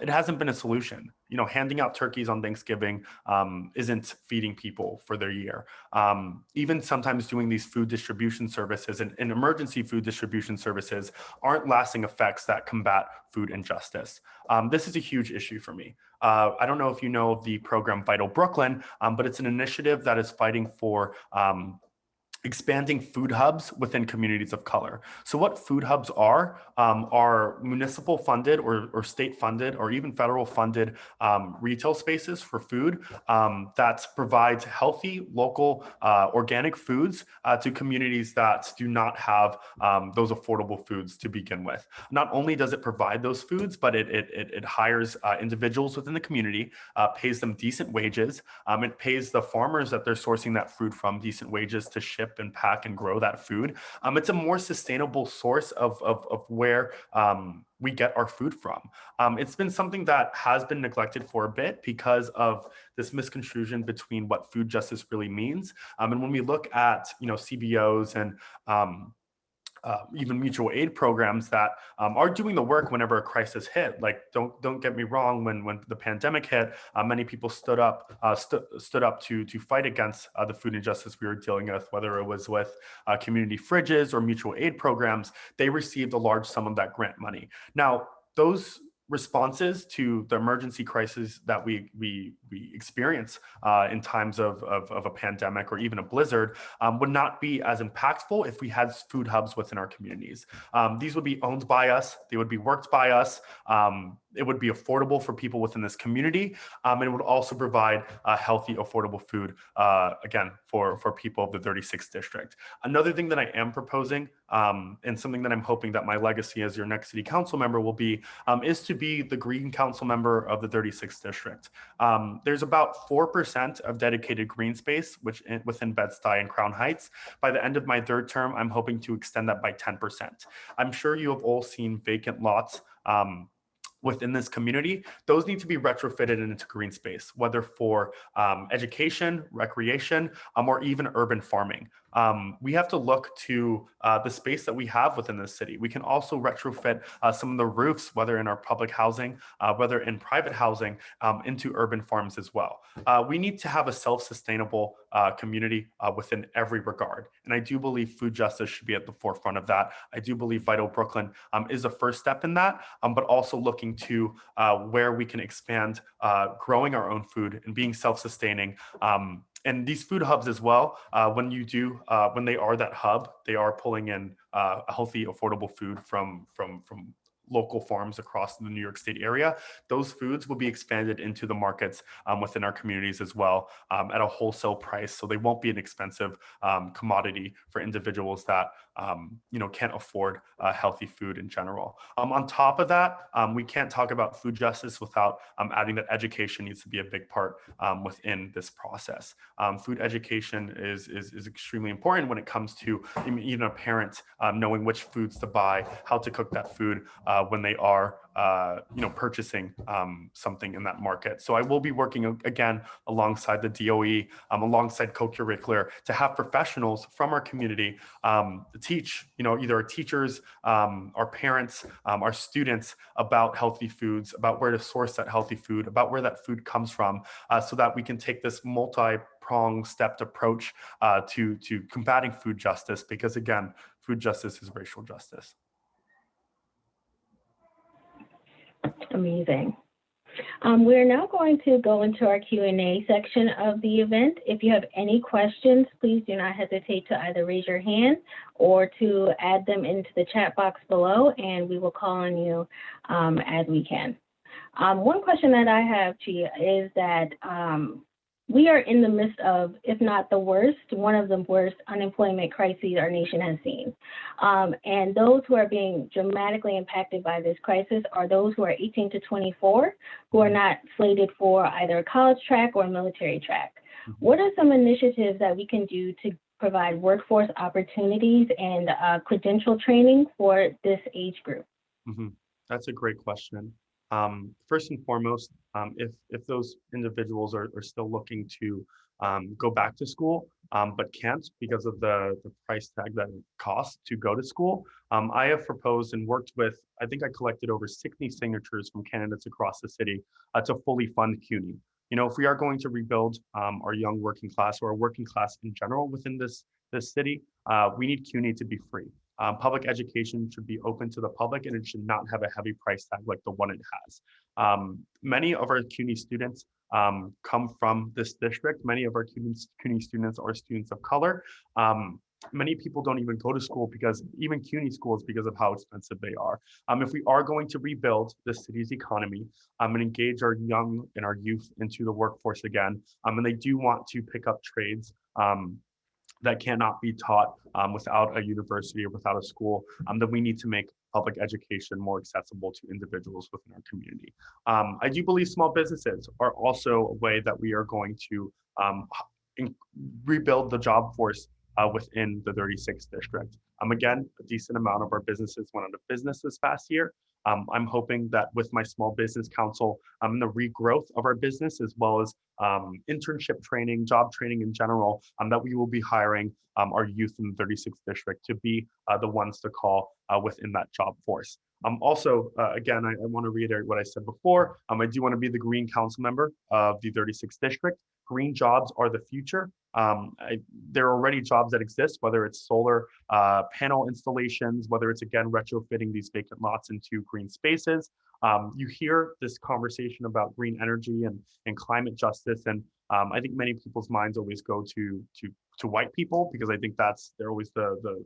Speaker 3: it hasn't been a solution. You know, handing out turkeys on Thanksgiving isn't feeding people for their year. Even sometimes doing these food distribution services and emergency food distribution services aren't lasting effects that combat food injustice. This is a huge issue for me. I don't know if you know the program Vital Brooklyn, but it's an initiative that is fighting for expanding food hubs within communities of color. So what food hubs are municipal funded or state funded or even federal funded retail spaces for food that provides healthy, local, organic foods to communities that do not have those affordable foods to begin with. Not only does it provide those foods, but it hires individuals within the community, pays them decent wages. It pays the farmers that they're sourcing that food from decent wages to ship and pack and grow that food. It's a more sustainable source of where we get our food from. It's been something that has been neglected for a bit because of this misconstruction between what food justice really means. And when we look at, you know, CBOs and even mutual aid programs that are doing the work whenever a crisis hit. Like, don't get me wrong. When the pandemic hit, many people stood up to fight against the food injustice we were dealing with, whether it was with community fridges or mutual aid programs. They received a large sum of that grant money. Now, those responses to the emergency crisis that we experience in times of a pandemic or even a blizzard would not be as impactful if we had food hubs within our communities. These would be owned by us. They would be worked by us. It would be affordable for people within this community. And it would also provide healthy, affordable food, again, for people of the 36th district. Another thing that I am proposing, and something that I'm hoping that my legacy as your next city council member will be, is to be the green council member of the 36th district. There's about 4% of dedicated green space within Bed-Stuy and Crown Heights. By the end of my third term, I'm hoping to extend that by 10%. I'm sure you have all seen vacant lots within this community. Those need to be retrofitted into green space, whether for education, recreation, or even urban farming. We have to look to the space that we have within the city. We can also retrofit some of the roofs, whether in our public housing, whether in private housing, into urban farms as well. We need to have a self-sustainable community within every regard. And I do believe food justice should be at the forefront of that. I do believe Vital Brooklyn is a first step in that, but also looking to where we can expand growing our own food and being self-sustaining. And these food hubs as well, when they are that hub, they are pulling in healthy, affordable food from local farms across the New York State area. Those foods will be expanded into the markets within our communities as well at a wholesale price. So they won't be an expensive commodity for individuals that can't afford healthy food in general. On top of that, we can't talk about food justice without adding that education needs to be a big part within this process. Food education is extremely important when it comes to even a parent knowing which foods to buy, how to cook that food when they are purchasing something in that market. So I will be working again alongside the DOE, alongside co-curricular, to have professionals from our community teach, either our teachers, our parents, our students about healthy foods, about where to source that healthy food, about where that food comes from, so that we can take this multi-pronged stepped approach to combating food justice, because again, food justice is racial justice.
Speaker 4: Amazing. We're now going to go into our Q&A section of the event. If you have any questions, please do not hesitate to either raise your hand or to add them into the chat box below, and we will call on you as we can. One question that I have, Chia, is that we are in the midst of, if not the worst, one of the worst unemployment crises our nation has seen. And those who are being dramatically impacted by this crisis are those who are 18 to 24, who are not slated for either a college track or a military track. What are some initiatives that we can do to provide workforce opportunities and credential training for this age group?
Speaker 3: That's a great question. First and foremost, if those individuals are still looking to go back to school, but can't because of the price tag that it costs to go to school, I have proposed and worked with, I think I collected over 60 signatures from candidates across the city to fully fund CUNY. You know, if we are going to rebuild our young working class or our working class in general within this city, we need CUNY to be free. Public education should be open to the public, and it should not have a heavy price tag like the one it has. Many of our CUNY students come from this district. Many of our CUNY students are students of color. Many people don't even go to school because even CUNY schools because of how expensive they are. If we are going to rebuild the city's economy and engage our young and our youth into the workforce again, and they do want to pick up trades that cannot be taught without a university or without a school, then we need to make public education more accessible to individuals within our community. I do believe small businesses are also a way that we are going to rebuild the job force within the 36th district. Again, a decent amount of our businesses went out of business this past year. I'm hoping that with my small business council, the regrowth of our business, as well as internship training, job training in general, that we will be hiring our youth in the 36th district to be the ones to call within that job force. Also, again, I want to reiterate what I said before. I do want to be the Green Council member of the 36th district. Green jobs are the future. There are already jobs that exist, whether it's solar panel installations, whether it's, again, retrofitting these vacant lots into green spaces. You hear this conversation about green energy and climate justice, and I think many people's minds always go to white people, because I think they're always the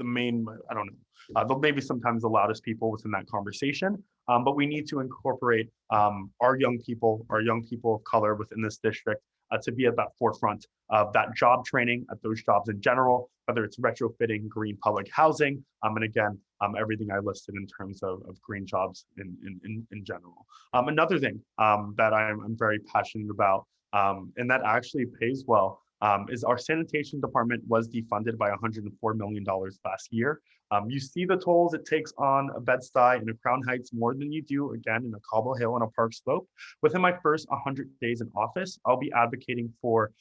Speaker 3: main, I don't know, they'll maybe sometimes the loudest people within that conversation. But we need to incorporate our young people of color within this district to be at that forefront of that job training, at those jobs in general, whether it's retrofitting green public housing, and again, everything I listed in terms of green jobs in general. Another thing that I'm very passionate about, and that actually pays well, is our sanitation department was defunded by $104 million last year. You see the tolls it takes on a Bed-Stuy and a Crown Heights more than you do, again, in a Cobble Hill and a Park Slope. Within my first 100 days in office, I'll be advocating for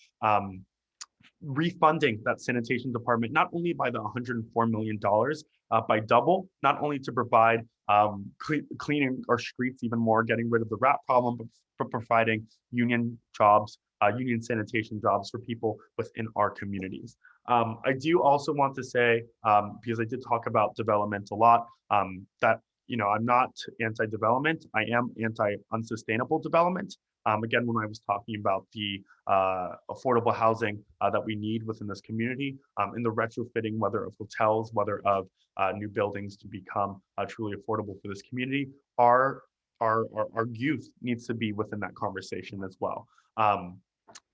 Speaker 3: refunding that sanitation department, not only by the $104 million, by double, not only to provide cleaning our streets even more, getting rid of the rat problem, but providing union jobs, union sanitation jobs for people within our communities. I do also want to say, because I did talk about development a lot, that I'm not anti-development. I am anti-unsustainable development. Again, when I was talking about the affordable housing that we need within this community, in the retrofitting, whether of hotels, whether of new buildings to become truly affordable for this community, our youth needs to be within that conversation as well.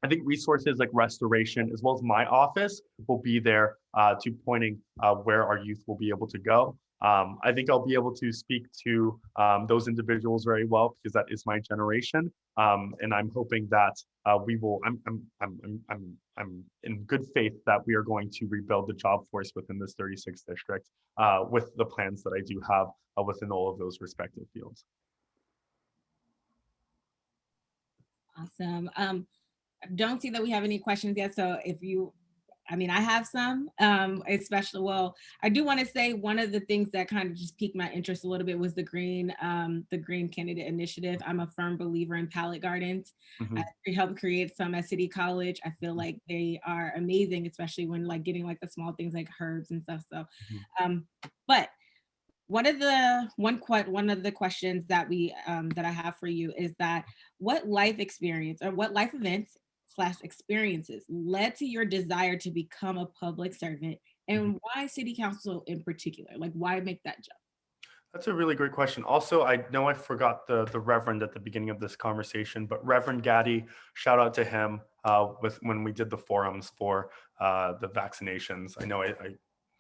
Speaker 3: I think resources like restoration, as well as my office, will be there to pointing where our youth will be able to go. I think I'll be able to speak to those individuals very well, because that is my generation, and I'm hoping that we will. I'm in good faith that we are going to rebuild the job force within this 36th district with the plans that I do have within all of those respective fields.
Speaker 2: Awesome. Don't see that we have any questions yet. So I have some, especially, well, I do want to say one of the things that kind of just piqued my interest a little bit was the Green Candidate Initiative. I'm a firm believer in pallet gardens.
Speaker 3: Mm-hmm.
Speaker 2: I helped create some at City College. I feel like they are amazing, especially when getting the small things like herbs and stuff. So, but one of the questions that that I have for you is that what life experience or what life events / experiences led to your desire to become a public servant, and why city council in particular? Why make that jump?
Speaker 3: That's a really great question. Also, I know I forgot the Reverend at the beginning of this conversation, but Reverend Gaddy, shout out to him when we did the forums for the vaccinations. I know I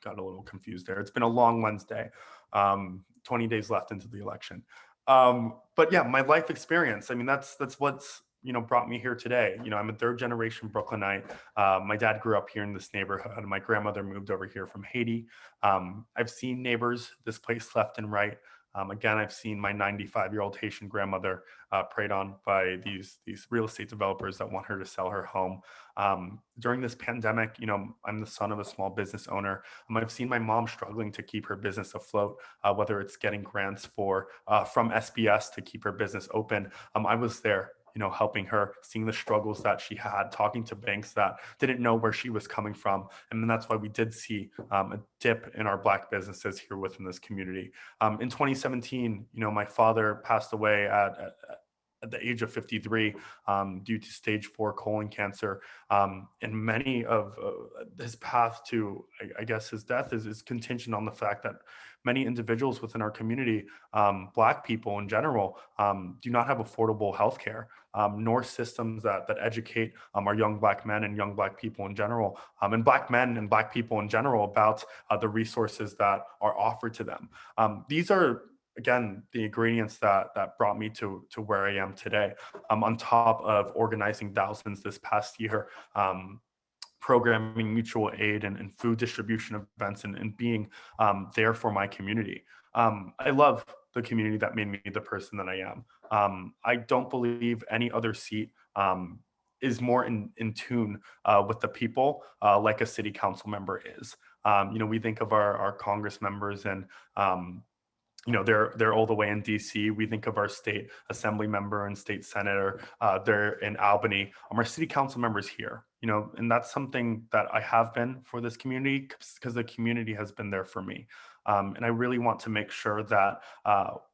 Speaker 3: got a little confused there. It's been a long Wednesday, 20 days left into the election. But yeah, my life experience, that's what's brought me here today. I'm a third generation Brooklynite. My dad grew up here in this neighborhood. My grandmother moved over here from Haiti. I've seen neighbors displaced left and right. Again, I've seen my 95-year-old Haitian grandmother preyed on by these real estate developers that want her to sell her home. During this pandemic, I'm the son of a small business owner. I've seen my mom struggling to keep her business afloat, whether it's getting grants from SBS to keep her business open. I was there, helping her, seeing the struggles that she had, talking to banks that didn't know where she was coming from. And that's why we did see a dip in our Black businesses here within this community. In 2017, my father passed away at the age of 53 due to stage 4 colon cancer. And many of his path to, I guess, his death is contingent on the fact that many individuals within our community, Black people in general, do not have affordable healthcare, nor systems that educate our young Black men and young Black people in general, and Black men and Black people in general about the resources that are offered to them. These are, again, the ingredients that brought me to where I am today. On top of organizing thousands this past year, programming mutual aid and food distribution events, and being there for my community. I love the community that made me the person that I am. I don't believe any other seat is more in tune with the people like a city council member is. We think of our Congress members and they're all the way in DC. We think of our state assembly member and state senator, they're in Albany. Our city council members here, and that's something that I have been for this community because the community has been there for me. And I really want to make sure that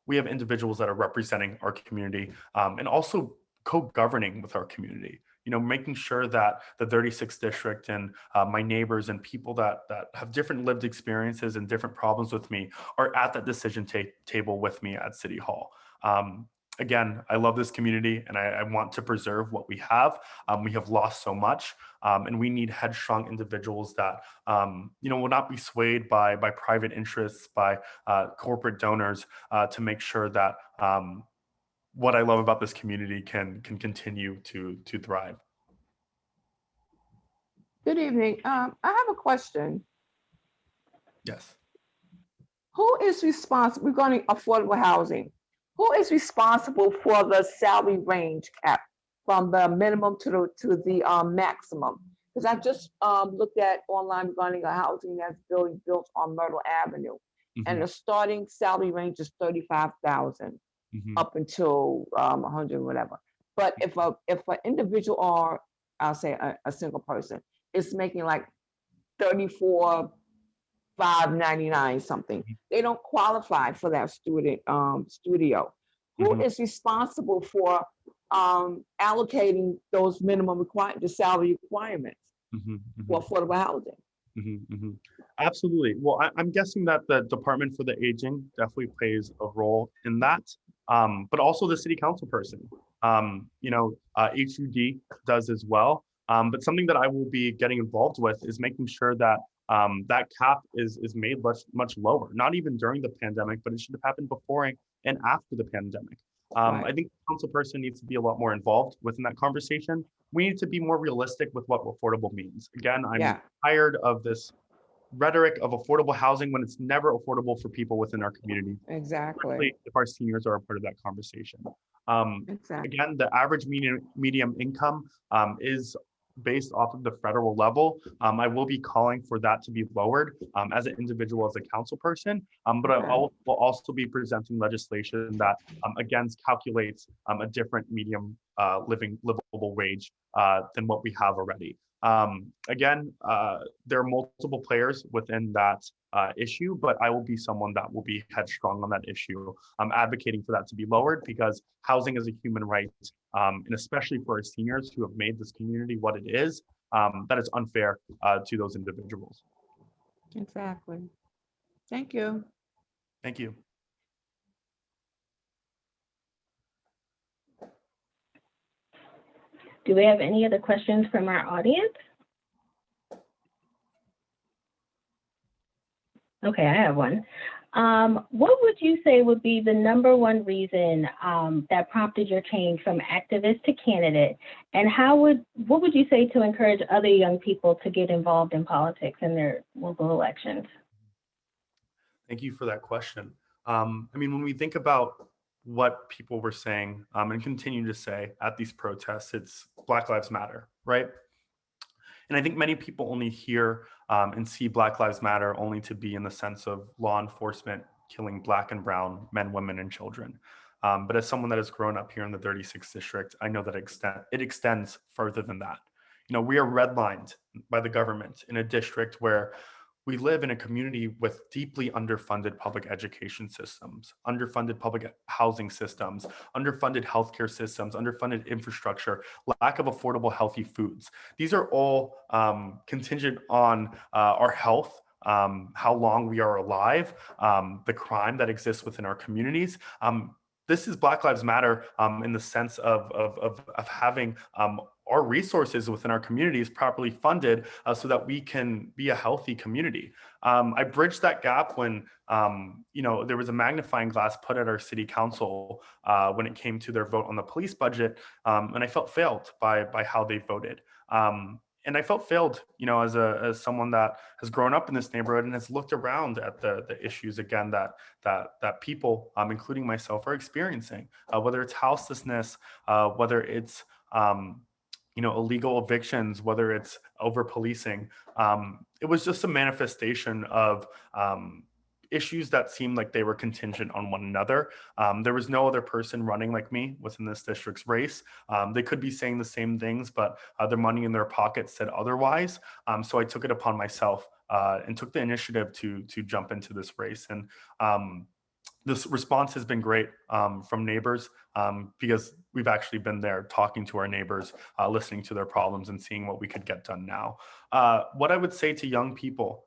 Speaker 3: we have individuals that are representing our community and also co-governing with our community. Making sure that the 36th district and my neighbors and people that have different lived experiences and different problems with me are at that decision table with me at City Hall. Again, I love this community and I want to preserve what we have. We have lost so much and we need headstrong individuals that, will not be swayed by private interests, by corporate donors to make sure that what I love about this community can continue to thrive.
Speaker 5: Good evening. I have a question.
Speaker 3: Yes.
Speaker 5: Who is responsible regarding affordable housing? Who is responsible for the salary range cap from the minimum to the maximum? Because I just looked at online regarding a housing that's built on Myrtle Avenue, and the starting salary range is 35,000 up until 100 whatever. But if an individual or I'll say a single person is making like 34,599 something, they don't qualify for that studio. Who is responsible for allocating those minimum the salary requirements for affordable housing?
Speaker 3: Absolutely. Well, I'm guessing that the Department for the Aging definitely plays a role in that, but also the city council person. HUD does as well. But something that I will be getting involved with is making sure that that cap is made much lower, not even during the pandemic, but it should have happened before and after the pandemic.
Speaker 5: Right.
Speaker 3: I think the council person needs to be a lot more involved within that conversation. We need to be more realistic with what affordable means. Again, I'm tired of this rhetoric of affordable housing when it's never affordable for people within our community.
Speaker 5: Exactly.
Speaker 3: If our seniors are a part of that conversation.
Speaker 5: Exactly.
Speaker 3: Again, the average medium income is based off of the federal level. I will be calling for that to be lowered as an individual, as a council person, but I will also be presenting legislation that again calculates a different medium livable wage than what we have already. Again, there are multiple players within that issue, but I will be someone that will be headstrong on that issue. I'm advocating for that to be lowered because housing is a human right, and especially for our seniors who have made this community what it is, that is unfair to those individuals.
Speaker 5: Exactly. Thank you.
Speaker 3: Thank you.
Speaker 4: Do we have any other questions from our audience? Okay, I have one. What would you say would be the #1 reason that prompted your change from activist to candidate? And what would you say to encourage other young people to get involved in politics in their local elections?
Speaker 3: Thank you for that question. I mean, when we think about what people were saying and continue to say at these protests, it's Black Lives Matter, right? And I think many people only hear and see Black Lives Matter only to be in the sense of law enforcement killing Black and brown men, women, and children. But as someone that has grown up here in the 36th district, I know that it extends further than that. You know, we are redlined by the government in a district where we live in a community with deeply underfunded public education systems, underfunded public housing systems, underfunded healthcare systems, underfunded infrastructure, lack of affordable, healthy foods. These are all contingent on our health, how long we are alive, the crime that exists within our communities. This is Black Lives Matter in the sense of having our resources within our communities properly funded so that we can be a healthy community. I bridged that gap when there was a magnifying glass put at our city council when it came to their vote on the police budget, and I felt failed by how they voted. And I felt failed, as someone that has grown up in this neighborhood and has looked around at the issues again that people, including myself, are experiencing. Whether it's houselessness, whether it's illegal evictions, whether it's over policing. It was just a manifestation of issues that seemed like they were contingent on one another. There was no other person running like me within this district's race. They could be saying the same things, but their money in their pocket said otherwise. So I took it upon myself and took the initiative to jump into this race. And this response has been great from neighbors because we've actually been there talking to our neighbors, listening to their problems and seeing what we could get done now. What I would say to young people,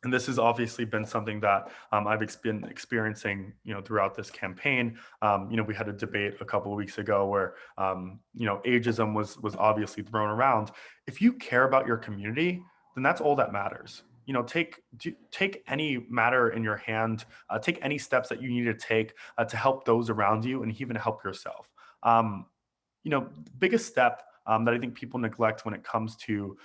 Speaker 3: and this has obviously been something that I've been experiencing, throughout this campaign. We had a debate a couple of weeks ago where, ageism was obviously thrown around. If you care about your community, then that's all that matters. Take any matter in your hand, take any steps that you need to take to help those around you and even help yourself. The biggest step that I think people neglect when it comes to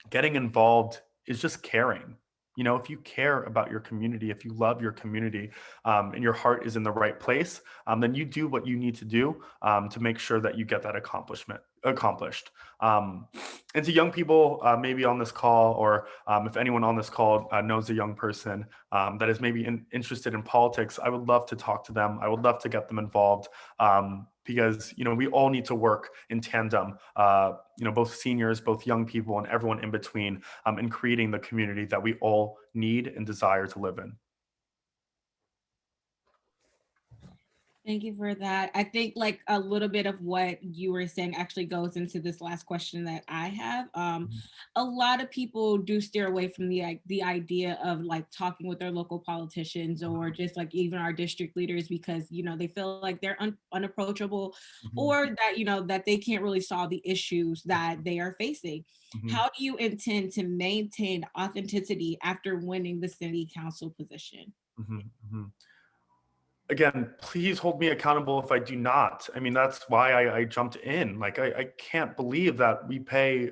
Speaker 3: getting involved is just caring. If you care about your community, if you love your community, and your heart is in the right place, then you do what you need to do to make sure that you get that accomplished. And to young people, maybe on this call, or if anyone on this call knows a young person that is maybe interested in politics, I would love to talk to them. I would love to get them involved because we all need to work in tandem. Both seniors, both young people, and everyone in between, in creating the community that we all need and desire to live in.
Speaker 2: Thank you for that. I think like a little bit of what you were saying actually goes into this last question that I have. A lot of people do steer away from the idea of like talking with their local politicians or just like even our district leaders because they feel like they're unapproachable or that that they can't really solve the issues that they are facing. How do you intend to maintain authenticity after winning the city council position?
Speaker 3: Again, please hold me accountable if I do not. I mean, that's why I jumped in. Like, I can't believe that we pay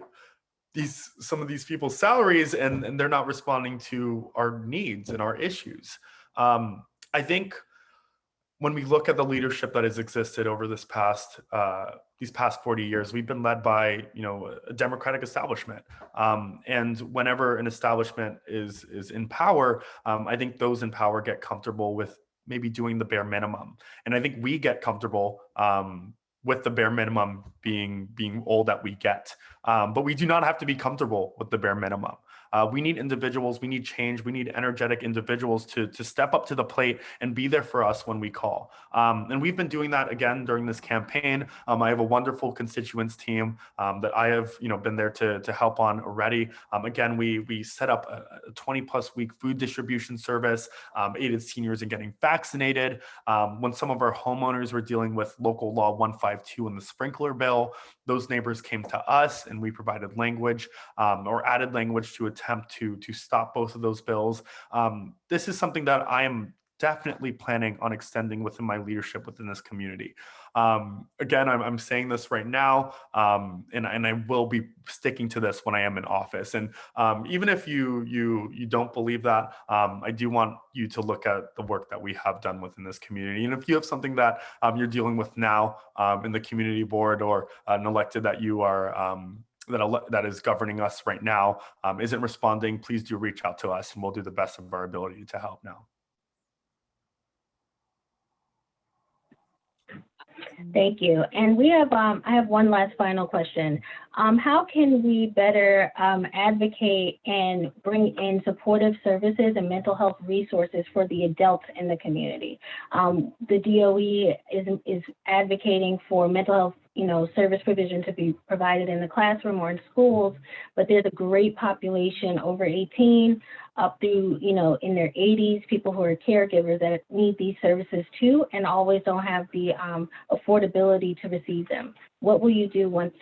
Speaker 3: some of these people's salaries and they're not responding to our needs and our issues. I think when we look at the leadership that has existed over these past 40 years, we've been led by a democratic establishment. And whenever an establishment is in power, I think those in power get comfortable with maybe doing the bare minimum. And I think we get comfortable with the bare minimum being all that we get. But we do not have to be comfortable with the bare minimum. We need individuals, we need change, we need energetic individuals to step up to the plate and be there for us when we call. And we've been doing that again during this campaign. I have a wonderful constituents team that I have been there to help on already. Again, we set up a 20+ week food distribution service, aided seniors in getting vaccinated. When some of our homeowners were dealing with local law 152 and the sprinkler bill, those neighbors came to us and we provided language or added language to attempt to stop both of those bills. This is something that I am definitely planning on extending within my leadership within this community. Again, I'm saying this right now, and I will be sticking to this when I am in office. And even if you don't believe that, I do want you to look at the work that we have done within this community. And if you have something that you're dealing with now in the community board, or an elected that you are that is governing us right now isn't responding, please do reach out to us, and we'll do the best of our ability to help now.
Speaker 4: Thank you. And we have, I have one last final question. How can we better advocate and bring in supportive services and mental health resources for the adults in the community? The DOE is advocating for mental health, service provision to be provided in the classroom or in schools, but there's a great population over 18 up through, in their 80s, people who are caregivers that need these services too, and always don't have the affordability to receive them. What will you do once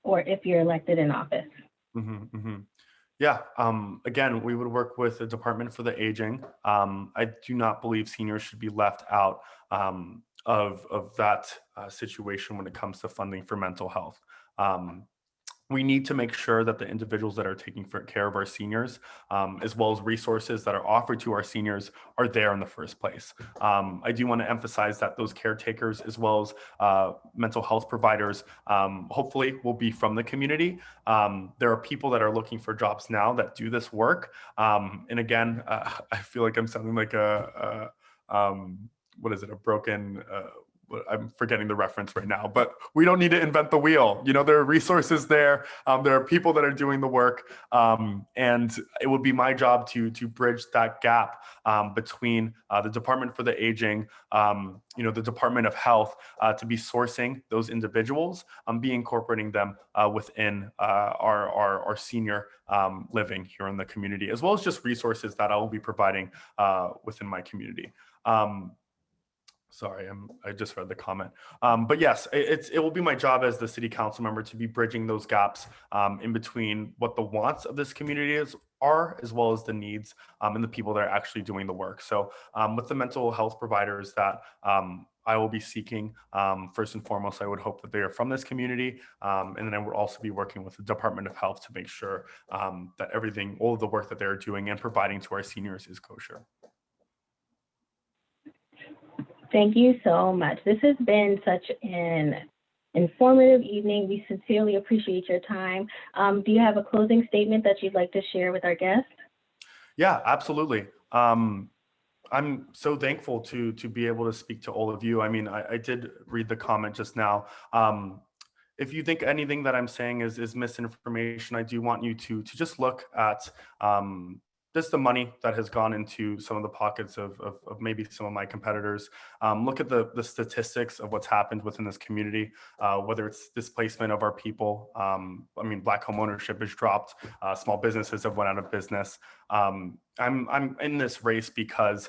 Speaker 4: or if you're elected in office?
Speaker 3: Yeah, again, we would work with the Department for the Aging. I do not believe seniors should be left out of that situation when it comes to funding for mental health. We need to make sure that the individuals that are taking care of our seniors, as well as resources that are offered to our seniors, are there in the first place. I do want to emphasize that those caretakers, as well as mental health providers, hopefully will be from the community. There are people that are looking for jobs now that do this work. And again, I feel like I'm sounding like what is it, a broken... I'm forgetting the reference right now, but we don't need to invent the wheel. There are resources there. There are people that are doing the work. And it would be my job to bridge that gap between the Department for the Aging, the Department of Health, to be sourcing those individuals, be incorporating them within our senior living here in the community, as well as just resources that I will be providing within my community. Sorry, I just read the comment. But yes, it will be my job as the city council member to be bridging those gaps in between what the wants of this community are, as well as the needs and the people that are actually doing the work. So with the mental health providers that I will be seeking, first and foremost, I would hope that they are from this community. And then I would also be working with the Department of Health to make sure that all of the work that they're doing and providing to our seniors is kosher.
Speaker 4: Thank you so much. This has been such an informative evening. We sincerely appreciate your time. Do you have a closing statement that you'd like to share with our guests?
Speaker 3: Yeah, absolutely. I'm so thankful to be able to speak to all of you. I mean, I did read the comment just now. If you think anything that I'm saying is misinformation, I do want you to just look at just the money that has gone into some of the pockets of maybe some of my competitors. Look at the statistics of what's happened within this community, whether it's displacement of our people. I mean, Black home ownership has dropped. Small businesses have went out of business. I'm in this race because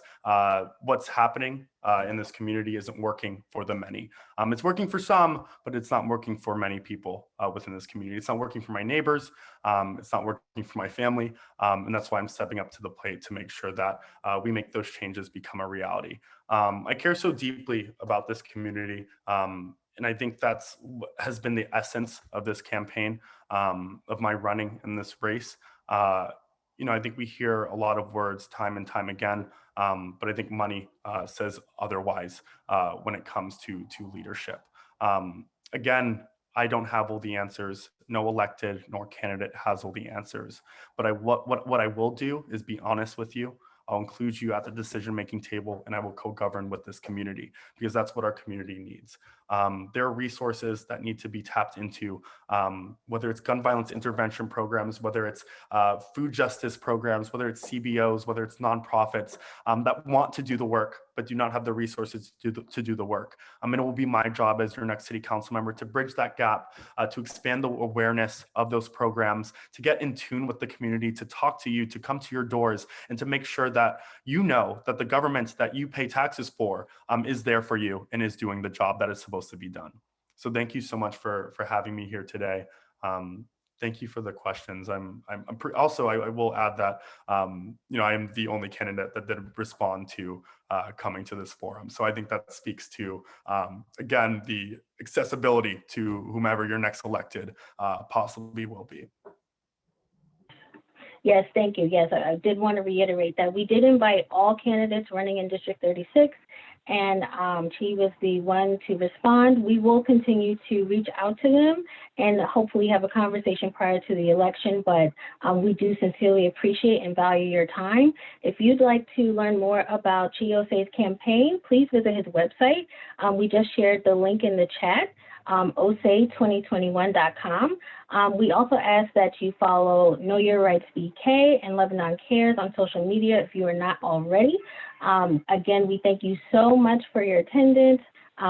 Speaker 3: what's happening in this community isn't working for the many. It's working for some, but it's not working for many people within this community. It's not working for my neighbors. It's not working for my family. And that's why I'm stepping up to the plate to make sure that we make those changes become a reality. I care so deeply about this community. And I think that's what has been the essence of this campaign, of my running in this race. I think we hear a lot of words time and time again, but I think money says otherwise when it comes to leadership. Again, I don't have all the answers. No elected nor candidate has all the answers. But what I will do is be honest with you. I'll include you at the decision-making table, and I will co-govern with this community because that's what our community needs. There are resources that need to be tapped into, whether it's gun violence intervention programs, whether it's food justice programs, whether it's CBOs, whether it's nonprofits that want to do the work but do not have the resources to do the work. And it will be my job as your next city council member to bridge that gap, to expand the awareness of those programs, to get in tune with the community, to talk to you, to come to your doors, and to make sure that you know that the government that you pay taxes for is there for you and is doing the job that is supposed to be done. So thank you so much for having me here today. Thank you for the questions. Also, I will add that, I am the only candidate that did respond to coming to this forum. So I think that speaks to, again, the accessibility to whomever your next elected possibly will be.
Speaker 4: Yes, thank you. Yes, I did want to reiterate that we did invite all candidates running in District 36, and she was the one to respond. We will continue to reach out to them and hopefully have a conversation prior to the election, but we do sincerely appreciate and value your time. If you'd like to learn more about Osse's campaign, please visit his website. We just shared the link in the chat. Osse2021.com. We also ask that you follow Know Your Rights BK and Lebanon Cares on social media if you are not already. Again, we thank you so much for your attendance.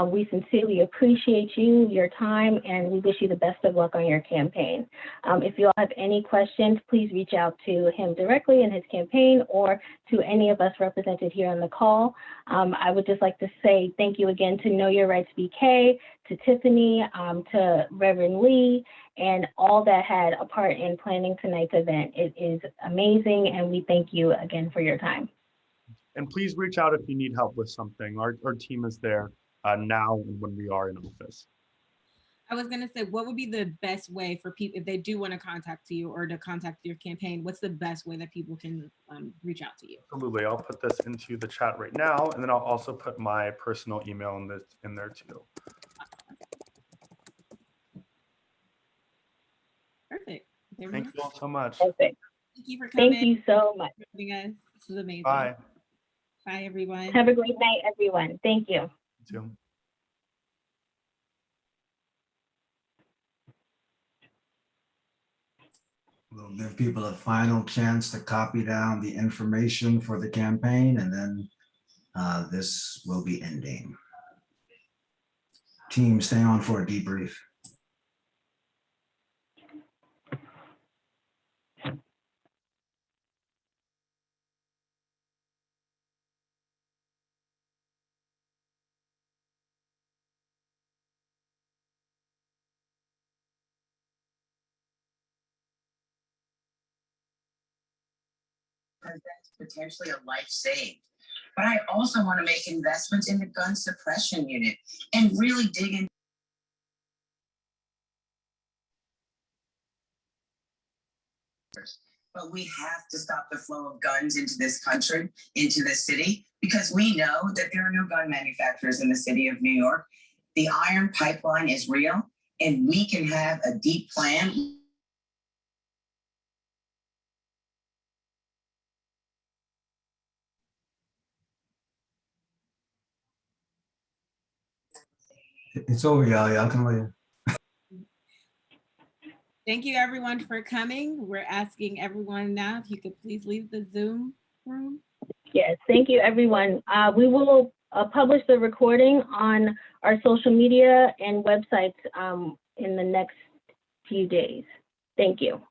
Speaker 4: We sincerely appreciate you, your time, and we wish you the best of luck on your campaign. If you all have any questions, please reach out to him directly in his campaign or to any of us represented here on the call. I would just like to say thank you again to Know Your Rights BK, to Tiffanie, to Reverend Lee, and all that had a part in planning tonight's event. It is amazing, and we thank you again for your time.
Speaker 3: And please reach out if you need help with something. Our team is there now and when we are in office.
Speaker 2: I was going to say, what would be the best way for people, if they do want to contact you or to contact your campaign, what's the best way that people can reach out to you?
Speaker 3: Absolutely. I'll put this into the chat right now, and then I'll also put my personal email in there too.
Speaker 2: Perfect.
Speaker 3: Thank you all so much.
Speaker 4: Perfect.
Speaker 2: Thank you for coming.
Speaker 4: Thank you so much.
Speaker 2: This is amazing.
Speaker 3: Bye.
Speaker 2: Bye, everyone.
Speaker 4: Have a great night, everyone. Thank you.
Speaker 3: You too.
Speaker 1: We'll give people a final chance to copy down the information for the campaign, and then this will be ending. Team, stay on for a debrief.
Speaker 6: Because that's potentially a life saved. But I also want to make investments in the gun suppression unit and really dig in. But we have to stop the flow of guns into this country, into this city, because we know that there are no gun manufacturers in the city of New York. The iron pipeline is real, and we can have a deep plan.
Speaker 1: It's over, y'all. Y'all can leave.
Speaker 2: Thank you, everyone, for coming. We're asking everyone now if you could please leave the Zoom room.
Speaker 4: Yes, thank you, everyone. We will publish the recording on our social media and websites in the next few days. Thank you.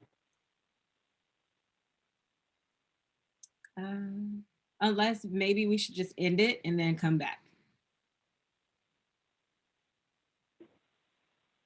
Speaker 2: Unless maybe we should just end it and then come back.